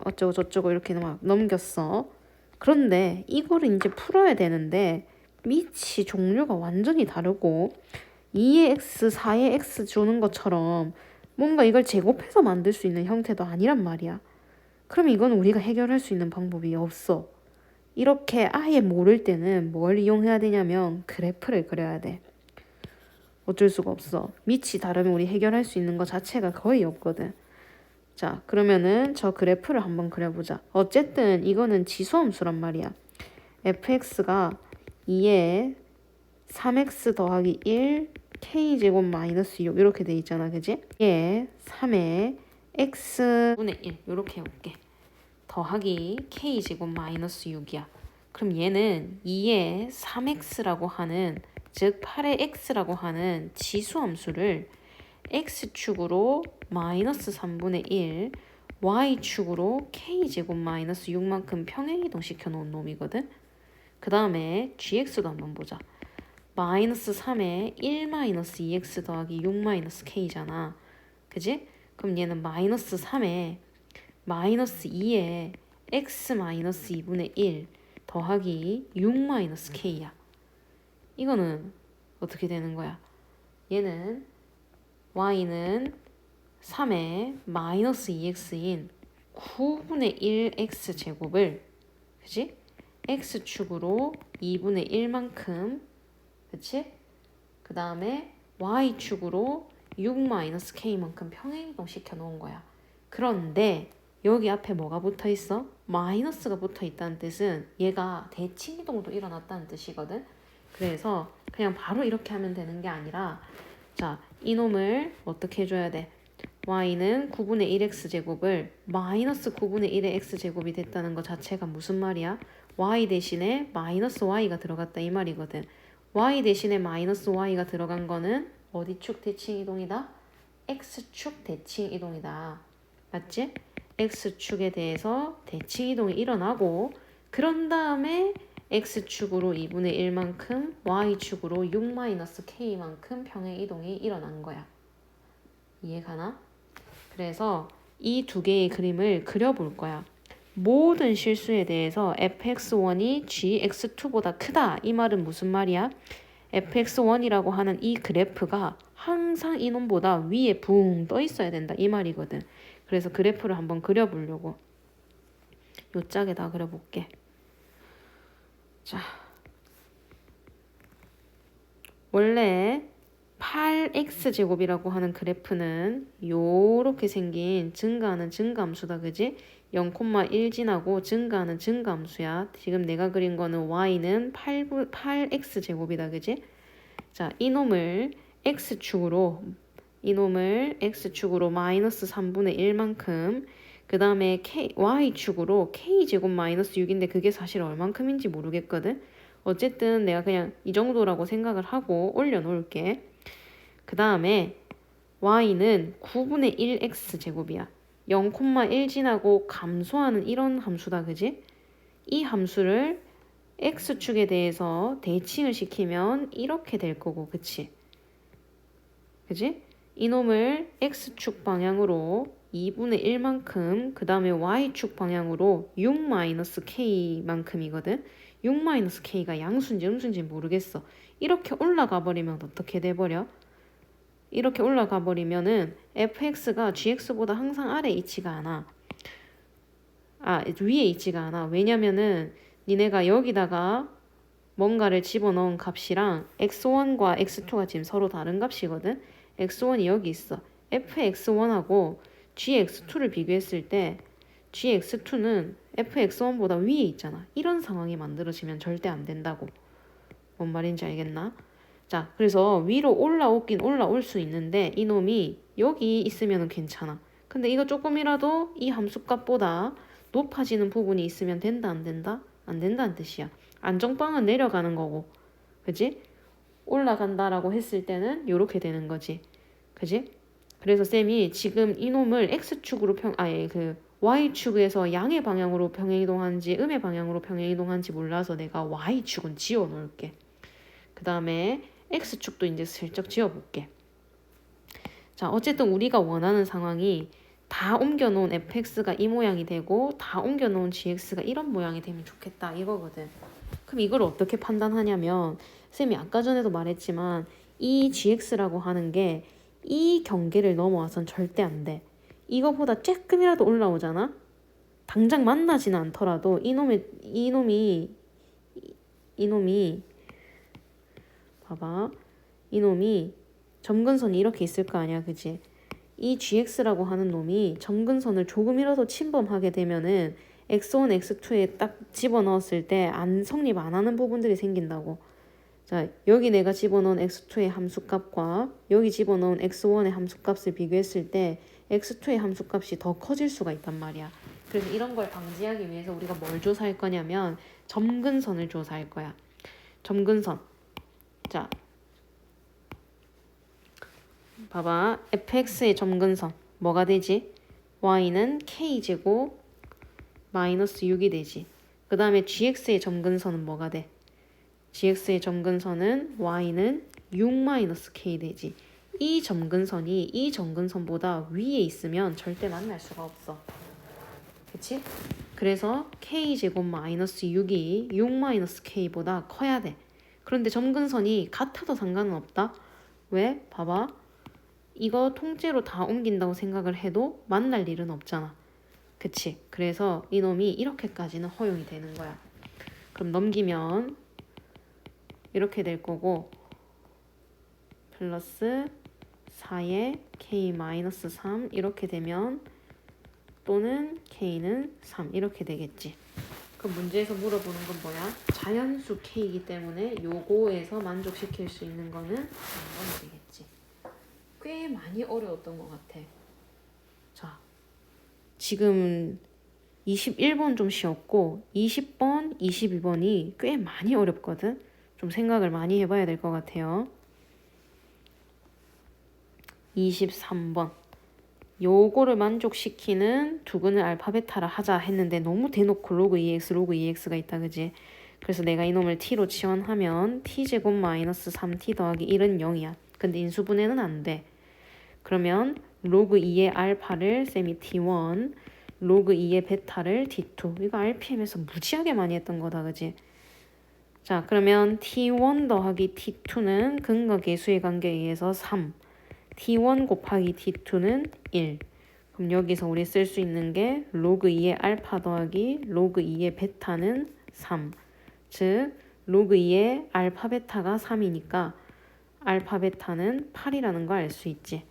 어쩌고 저쩌고 이렇게 막 넘겼어. 그런데 이거를 이제 풀어야 되는데 밑이 종류가 완전히 다르고 2의 x, 4의 x 주는 것처럼 뭔가 이걸 제곱해서 만들 수 있는 형태도 아니란 말이야. 그럼 이건 우리가 해결할 수 있는 방법이 없어. 이렇게 아예 모를 때는 뭘 이용해야 되냐면 그래프를 그려야 돼. 어쩔 수가 없어. 밑이 다르면 우리 해결할 수 있는 것 자체가 거의 없거든. 자, 그러면은 저 그래프를 한번 그려보자. 어쨌든 이거는 지수함수란 말이야. fx가 2에 3x 더하기 1 k제곱 마이너스 6 이렇게 돼 있잖아. 그지? 얘 3에 x분의 1 이렇게 해볼게. 더하기 k제곱 마이너스 6이야. 그럼 얘는 2에 3x라고 하는 즉 8의 x라고 하는 지수함수를 x축으로 마이너스 3분의 1 y축으로 k제곱 마이너스 6만큼 평행이동시켜 놓은 놈이거든. 그 다음에 gx도 한번 보자. 마이너스 3에 1 마이너스 2x 더하기 6 마이너스 k잖아. 그지? 그럼 얘는 마이너스 3에 마이너스 2에 x 마이너스 2분의 1 더하기 6 마이너스 k야. 이거는 어떻게 되는 거야? 얘는 y는 3에 마이너스 2x인 9분의 1x 제곱을 그치? x축으로 2분의 1만큼 그치? 그 다음에 y축으로 6 마이너스 k만큼 평행이동 시켜 놓은 거야. 그런데 여기 앞에 뭐가 붙어 있어? 마이너스가 붙어 있다는 뜻은 얘가 대칭이동도 일어났다는 뜻이거든. 그래서 그냥 바로 이렇게 하면 되는 게 아니라 자, 이놈을 어떻게 해줘야 돼? y는 9분의 1x 제곱을 마이너스 9분의 1의 x 제곱이 됐다는 것 자체가 무슨 말이야? y 대신에 마이너스 y가 들어갔다 이 말이거든. y 대신에 마이너스 y가 들어간 거는 어디 축 대칭 이동이다? x축 대칭 이동이다. 맞지? x축에 대해서 대칭 이동이 일어나고 그런 다음에 x축으로 2분의 1만큼 y축으로 6-k만큼 평행 이동이 일어난 거야. 이해가나? 그래서 이 두 개의 그림을 그려볼 거야. 모든 실수에 대해서 fx1이 gx2보다 크다. 이 말은 무슨 말이야? fx1이라고 하는 이 그래프가 항상 이놈보다 위에 붕 떠 있어야 된다. 이 말이거든. 그래서 그래프를 한번 그려보려고 요 짝에다 그려볼게. 자, 원래 8x제곱이라고 하는 그래프는 요렇게 생긴 증가하는 증가함수다. 그지? 0,1 지나고 증가하는 증가함수야. 지금 내가 그린 거는 y는 8x제곱이다. 그지? 자, 이놈을 x축으로 마이너스 3분의 1만큼 그 다음에 y축으로 k제곱 마이너스 6인데 그게 사실 얼만큼인지 모르겠거든. 어쨌든 내가 그냥 이 정도라고 생각을 하고 올려놓을게. 그 다음에 y는 9분의 1x 제곱이야. 0,1 지나고 감소하는 이런 함수다. 그지? 이 함수를 x축에 대해서 대칭을 시키면 이렇게 될 거고. 그치? 그지? 이놈을 x축 방향으로 2분의 1만큼 그 다음에 y축 방향으로 6-k만큼이거든. 6-k가 양수인지 음수인지 모르겠어. 이렇게 올라가 버리면 어떻게 돼버려? 이렇게 올라가 버리면은 fx가 gx보다 항상 아래에 있지가 않아. 위에 있지가 않아. 왜냐면은 니네가 여기다가 뭔가를 집어넣은 값이랑 x1과 x2가 지금 서로 다른 값이거든. x1이 여기 있어. fx1하고 gx2를 비교했을 때 gx2는 fx1보다 위에 있잖아. 이런 상황이 만들어지면 절대 안 된다고. 뭔 말인지 알겠나? 자, 그래서 위로 올라오긴 올라올 수 있는데 이놈이 여기 있으면 괜찮아. 근데 이거 조금이라도 이 함수값보다 높아지는 부분이 있으면 된다, 안 된다? 안 된다는 뜻이야. 안정빵은 내려가는 거고, 그지? 올라간다라고 했을 때는 이렇게 되는 거지, 그지? 그래서 쌤이 지금 이놈을 x축으로 y축에서 양의 방향으로 평행이동하는지 음의 방향으로 평행이동하는지 몰라서 내가 y축은 지워 놓을게. 그 다음에 x축도 이제 슬쩍 지워볼게. 자, 어쨌든 우리가 원하는 상황이 다 옮겨놓은 fx가 이 모양이 되고 다 옮겨놓은 gx가 이런 모양이 되면 좋겠다 이거거든. 그럼 이걸 어떻게 판단하냐면 쌤이 아까 전에도 말했지만 이 gx라고 하는 게 이 경계를 넘어와선 절대 안 돼. 이거보다 조금이라도 올라오잖아? 당장 만나지는 않더라도 이놈이 봐봐. 이놈이 점근선이 이렇게 있을 거 아니야, 그지? 이 gx라고 하는 놈이 점근선을 조금이라도 침범하게 되면은 x1, x2에 딱 집어넣었을 때 성립 안 하는 부분들이 생긴다고. 자, 여기 내가 집어넣은 x2의 함수값과 여기 집어넣은 x1의 함수값을 비교했을 때 x2의 함수값이 더 커질 수가 있단 말이야. 그래서 이런 걸 방지하기 위해서 우리가 뭘 조사할 거냐면 점근선을 조사할 거야. 점근선. 자, 봐봐. fx의 점근선 뭐가 되지? y는 k제곱 마이너스 6이 되지. 그 다음에 gx의 점근선은 뭐가 돼? gx의 점근선은 y는 6-k 되지. 이 점근선이 이 점근선보다 위에 있으면 절대 만날 수가 없어. 그치? 그래서 k제곱 마이너스 6이 6-k보다 커야 돼. 그런데 점근선이 같아도 상관은 없다. 왜? 봐봐. 이거 통째로 다 옮긴다고 생각을 해도 만날 일은 없잖아. 그치? 그래서 이놈이 이렇게까지는 허용이 되는 거야. 그럼 넘기면 이렇게 될 거고 플러스 4에 k-3 이렇게 되면 또는 k는 3 이렇게 되겠지. 그럼 문제에서 물어보는 건 뭐야? 자연수 k이기 때문에 요거에서 만족시킬 수 있는 거는 이건 되겠지. 꽤 많이 어려웠던 것 같아. 자, 지금 21번 좀 쉬웠고 20번, 22번이 꽤 많이 어렵거든. 좀 생각을 많이 해봐야 될 것 같아요. 23번. 요거를 만족시키는 두근을 알파 베타라 하자 했는데 너무 대놓고 로그 2x, 로그 2x가 있다, 그지? 그래서 내가 이놈을 t로 치환하면 t제곱 마이너스 3t 더하기 1은 0이야. 근데 인수분해는 안 돼. 그러면 로그 2의 알파를 쌤이 t1, 로그 2의 베타를 t2. 이거 RPM에서 무지하게 많이 했던 거다, 그지? 자, 그러면 t1 더하기 t2는 근과 계수의 관계에 의해서 3. t1 곱하기 t2는 1. 그럼 여기서 우리 쓸 수 있는 게 로그 2의 알파 더하기 로그 2의 베타는 3. 즉 로그 2의 알파 베타가 3이니까 알파 베타는 8이라는 거 알 수 있지.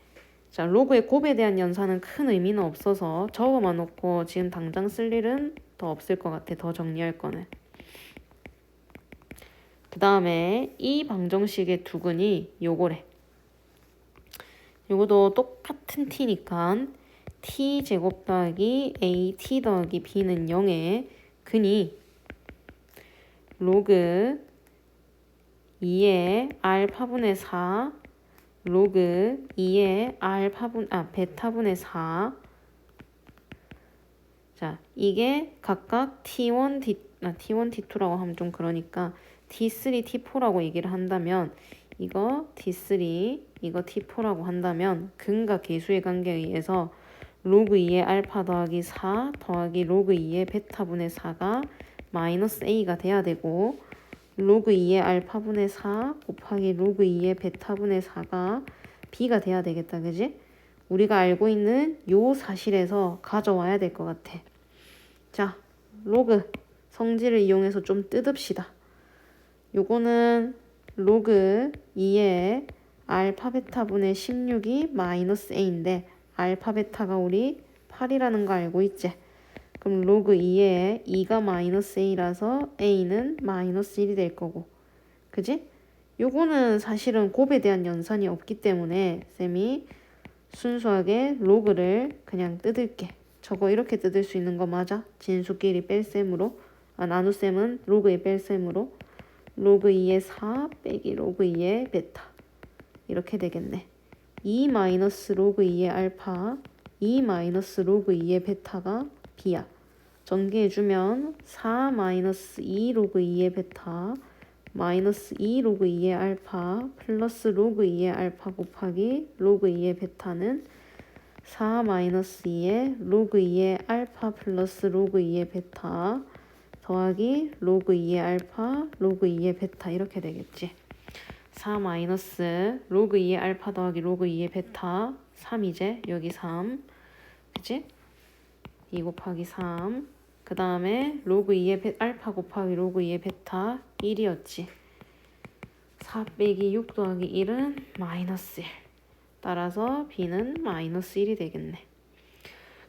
자, 로그의 곱에 대한 연산은 큰 의미는 없어서 적어만 놓고 지금 당장 쓸 일은 더 없을 것 같아. 더 정리할 거는. 그 다음에 이 방정식의 두근이 요거래. 요것도 똑같은 t니까 t제곱 더하기 at 더하기 b는 0에 근이 로그 2의 알파분의 4 로그 2의 베타분의 4. 자, 이게 각각 t1, t2라고 하면 좀 그러니까 t3, t4라고 얘기를 한다면 이거 t3, 이거 t4라고 한다면 근과 계수의 관계에 의해서 로그 2의 알파 더하기 4 더하기 로그 2의 베타분의 4가 마이너스 a가 돼야 되고 로그 2의 알파분의 4 곱하기 로그 2의 베타분의 4가 b가 돼야 되겠다, 그지? 우리가 알고 있는 요 사실에서 가져와야 될 것 같아. 자, 로그 성질을 이용해서 좀 뜯읍시다. 요거는 로그 2의 알파 베타분의 16이 마이너스 a인데 알파 베타가 우리 8이라는 거 알고 있지? 그럼 로그 2에 2가 마이너스 a라서 a는 마이너스 1이 될 거고, 그지? 요거는 사실은 곱에 대한 연산이 없기 때문에 쌤이 순수하게 로그를 그냥 뜯을게. 저거 이렇게 뜯을 수 있는 거 맞아? 진수끼리 뺄셈으로. 나눗셈은 로그 2 뺄셈으로. 로그 2의 4 빼기 로그 2의 베타. 이렇게 되겠네. 2 마이너스 로그 2의 알파, 2 마이너스 로그 2의 베타가 b야. 전개해주면 4 마이너스 2 로그 2의 베타 마이너스 2 로그 2의 알파 플러스 로그 2의 알파 곱하기 로그 2의 베타는 4 마이너스 2의 로그 2의 알파 플러스 로그 2의 베타 더하기 로그 2의 알파 로그 2의 베타 이렇게 되겠지. 4 마이너스 로그 2의 알파 더하기 로그 2의 베타 3이제 여기 3 그치? 2 곱하기 3 그 다음에 로그 2의 알파 곱하기 로그 2의 베타 1이었지. 4 빼기 6 더하기 1은 마이너스 1. 따라서 b는 마이너스 1이 되겠네.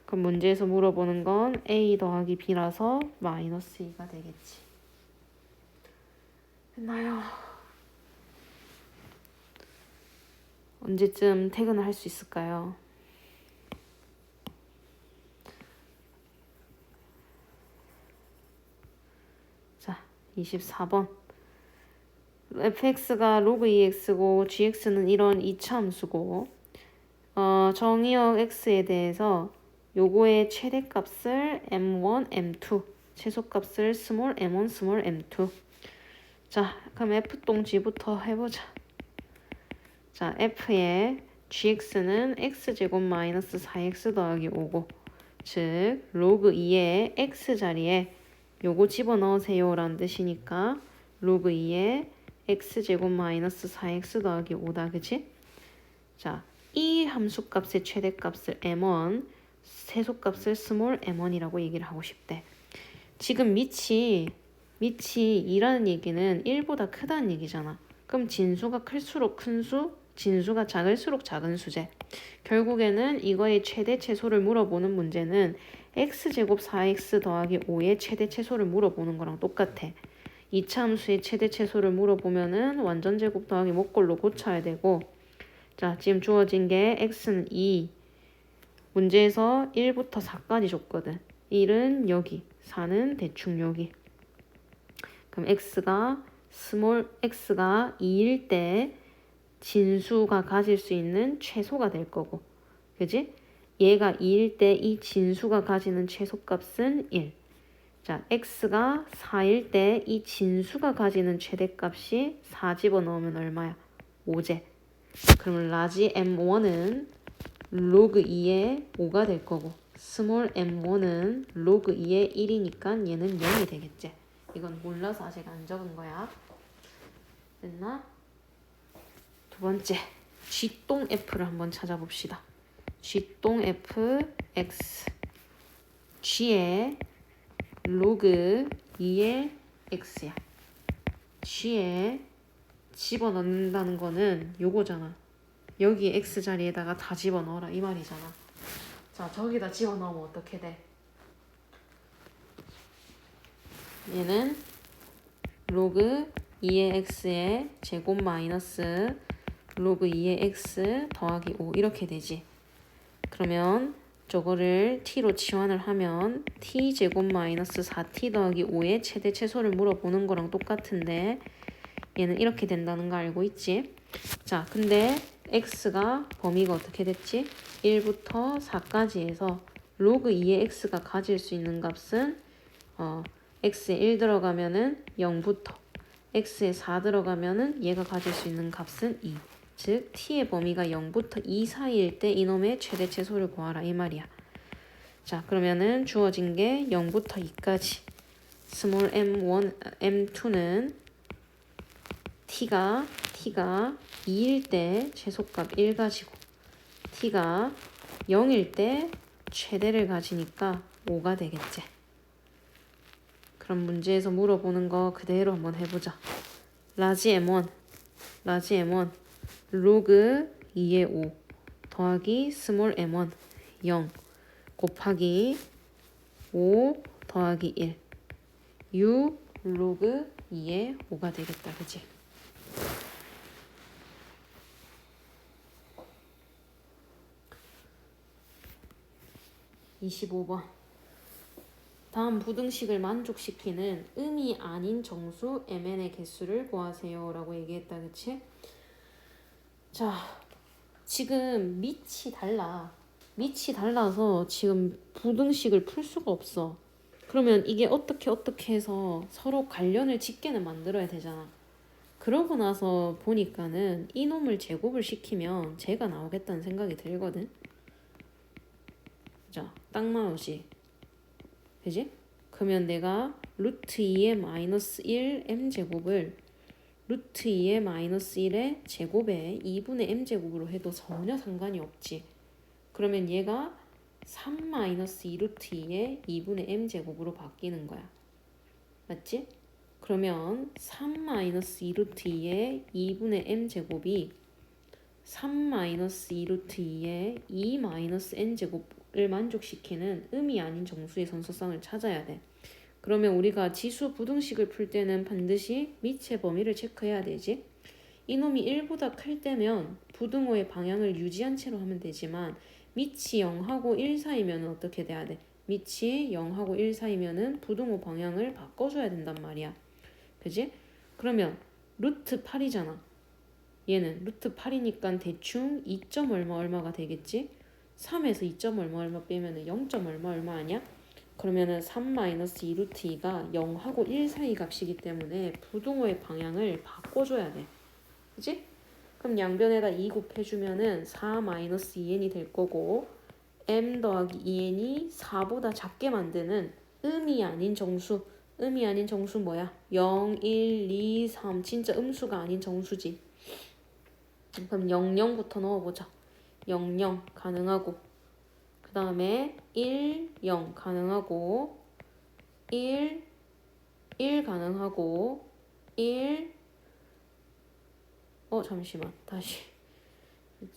그럼 문제에서 물어보는 건 a 더하기 b라서 마이너스 2가 되겠지. 됐나요? 언제쯤 퇴근을 할 수 있을까요? 자, 24번. fx가 로그 2x고 gx는 이런 이차 함수고 정의역 x에 대해서 요거의 최대값을 m1, m2 최소값을 스몰 m1, 스몰 m2 자, 그럼 f동지부터 해보자. 자, f의 gx는 x제곱 마이너스 4x 더하기 5고 즉 로그 2의 x자리에 요거 집어넣으세요 라는 뜻이니까 로그 2의 x제곱 마이너스 4x 더하기 5다 그치? 자, 이 함수값의 최대값을 m1 최소값을 스몰 m1이라고 얘기를 하고 싶대. 지금 밑이 2라는 얘기는 1보다 크다는 얘기잖아. 그럼 진수가 클수록 큰 수, 진수가 작을수록 작은 수제. 결국에는 이거의 최대 최소를 물어보는 문제는 x제곱 4x 더하기 5의 최대 최소를 물어보는 거랑 똑같아. 2차 함수의 최대 최소를 물어보면은 완전제곱 더하기 목골로 고쳐야 되고 자, 지금 주어진 게 x는 2 문제에서 1부터 4까지 줬거든. 1은 여기, 4는 대충 여기. 그럼 x가 2일 때 진수가 가질 수 있는 최소가 될 거고 그지? 얘가 2일 때 이 진수가 가지는 최소값은 1. 자, x가 4일 때 이 진수가 가지는 최대값이 4 집어넣으면 얼마야? 5제. 그러면 라지 m1은 로그 2의 5가 될 거고 스몰 m1은 로그 2의 1이니까 얘는 0이 되겠지. 이건 몰라서 아직 안 적은 거야. 됐나? 두 번째, G동 F를 한번 찾아봅시다. G동 F X G의 로그 2의 X야. G에 집어넣는다는 거는 요거잖아. 여기 X 자리에다가 다 집어넣어라 이 말이잖아. 자, 저기다 집어넣으면 어떻게 돼? 얘는 로그 2의 x의 제곱 마이너스 로그 2의 x 더하기 5 이렇게 되지. 그러면 저거를 t로 치환을 하면 t제곱 마이너스 4t 더하기 5의 최대 최소를 물어보는 거랑 똑같은데 얘는 이렇게 된다는 거 알고 있지? 자, 근데 x가 범위가 어떻게 됐지? 1부터 4까지 해서 로그 2의 x가 가질 수 있는 값은 x에 1 들어가면은 0부터 x에 4 들어가면은 얘가 가질 수 있는 값은 2. 즉 t의 범위가 0부터 2 사이일 때 이놈의 최대 최소를 구하라 이 말이야. 자, 그러면은 주어진 게 0부터 2까지. 스몰 m1, m2는 t가 2일 때 최소값 1 가지고 t가 0일 때 최대를 가지니까 5가 되겠지. 그럼 문제에서 물어보는 거 그대로 한번 해보자. 라지 m1 로그 2의 5 더하기 스몰 m1 0 곱하기 5 더하기 1 6 로그 2의 5가 되겠다. 그치? 25번. 다음 부등식을 만족시키는 음이 아닌 정수 mn의 개수를 구하세요 라고 얘기했다. 그치? 자, 지금 밑이 달라. 밑이 달라서 지금 부등식을 풀 수가 없어. 그러면 이게 어떻게 해서 서로 관련을 짓게는 만들어야 되잖아. 그러고 나서 보니까는 이놈을 제곱을 시키면 제가 나오겠다는 생각이 들거든. 자, 딱 나오지. 그지? 그러면 내가 루트 2의 마이너스 1 m제곱을 루트 2의 마이너스 1의 제곱에 2분의 m제곱으로 해도 전혀 상관이 없지. 그러면 얘가 3 마이너스 2 루트 2의 2분의 m제곱으로 바뀌는 거야. 맞지? 그러면 3 마이너스 2 루트 2의 2분의 m제곱이 3 마이너스 2 루트 2의 2 마이너스 n제곱을 만족시키는 음이 아닌 정수의 선소쌍을 찾아야 돼. 그러면 우리가 지수 부등식을 풀 때는 반드시 밑의 범위를 체크해야 되지. 이놈이 1보다 클 때면 부등호의 방향을 유지한 채로 하면 되지만 밑이 0하고 1 사이면 어떻게 돼야 돼? 밑이 0하고 1 사이면은 부등호 방향을 바꿔줘야 된단 말이야. 그지? 그러면 루트 8이잖아. 얘는 루트 8이니까 대충 2. 얼마가 되겠지? 3에서 2. 얼마 빼면은 0. 얼마 아니야? 그러면은 3 마이너스 2 루트 2가 0하고 1 사이 값이기 때문에 부등호의 방향을 바꿔줘야 돼. 그치? 그럼 양변에다 2 곱해주면은 4 마이너스 2n이 될 거고 m 더하기 2n이 4보다 작게 만드는 음이 아닌 정수. 음이 아닌 정수 뭐야? 0, 1, 2, 3 진짜 음수가 아닌 정수지. 그럼 0, 0부터 넣어보자. 0, 0 가능하고 그 다음에 1, 0 가능하고 1, 1 가능하고 1 잠시만 다시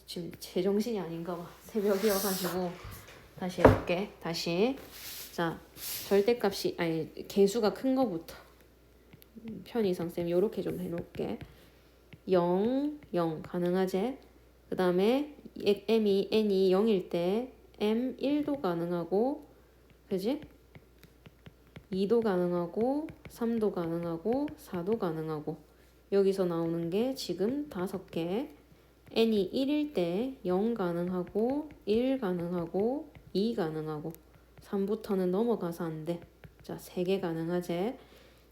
지금 제정신이 아닌가 봐. 새벽이어가지고 다시 해볼게. 다시 자 절대값이 아니 개수가 큰 거부터 편의상 쌤 요렇게 좀 해놓을게. 0, 0 가능하지? 그 다음에 n이 0일 때 m 1도 가능하고 그지? 2도 가능하고 3도 가능하고 4도 가능하고 여기서 나오는 게 지금 5개. n이 1일 때 0 가능하고 1 가능하고 2 가능하고 3부터는 넘어가서 안 돼. 자, 3개 가능하지?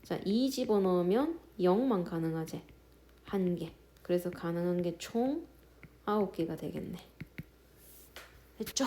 자, 2 집어넣으면 0만 가능하지? 1개. 그래서 가능한 게 총 9개가 되겠네. 됐죠?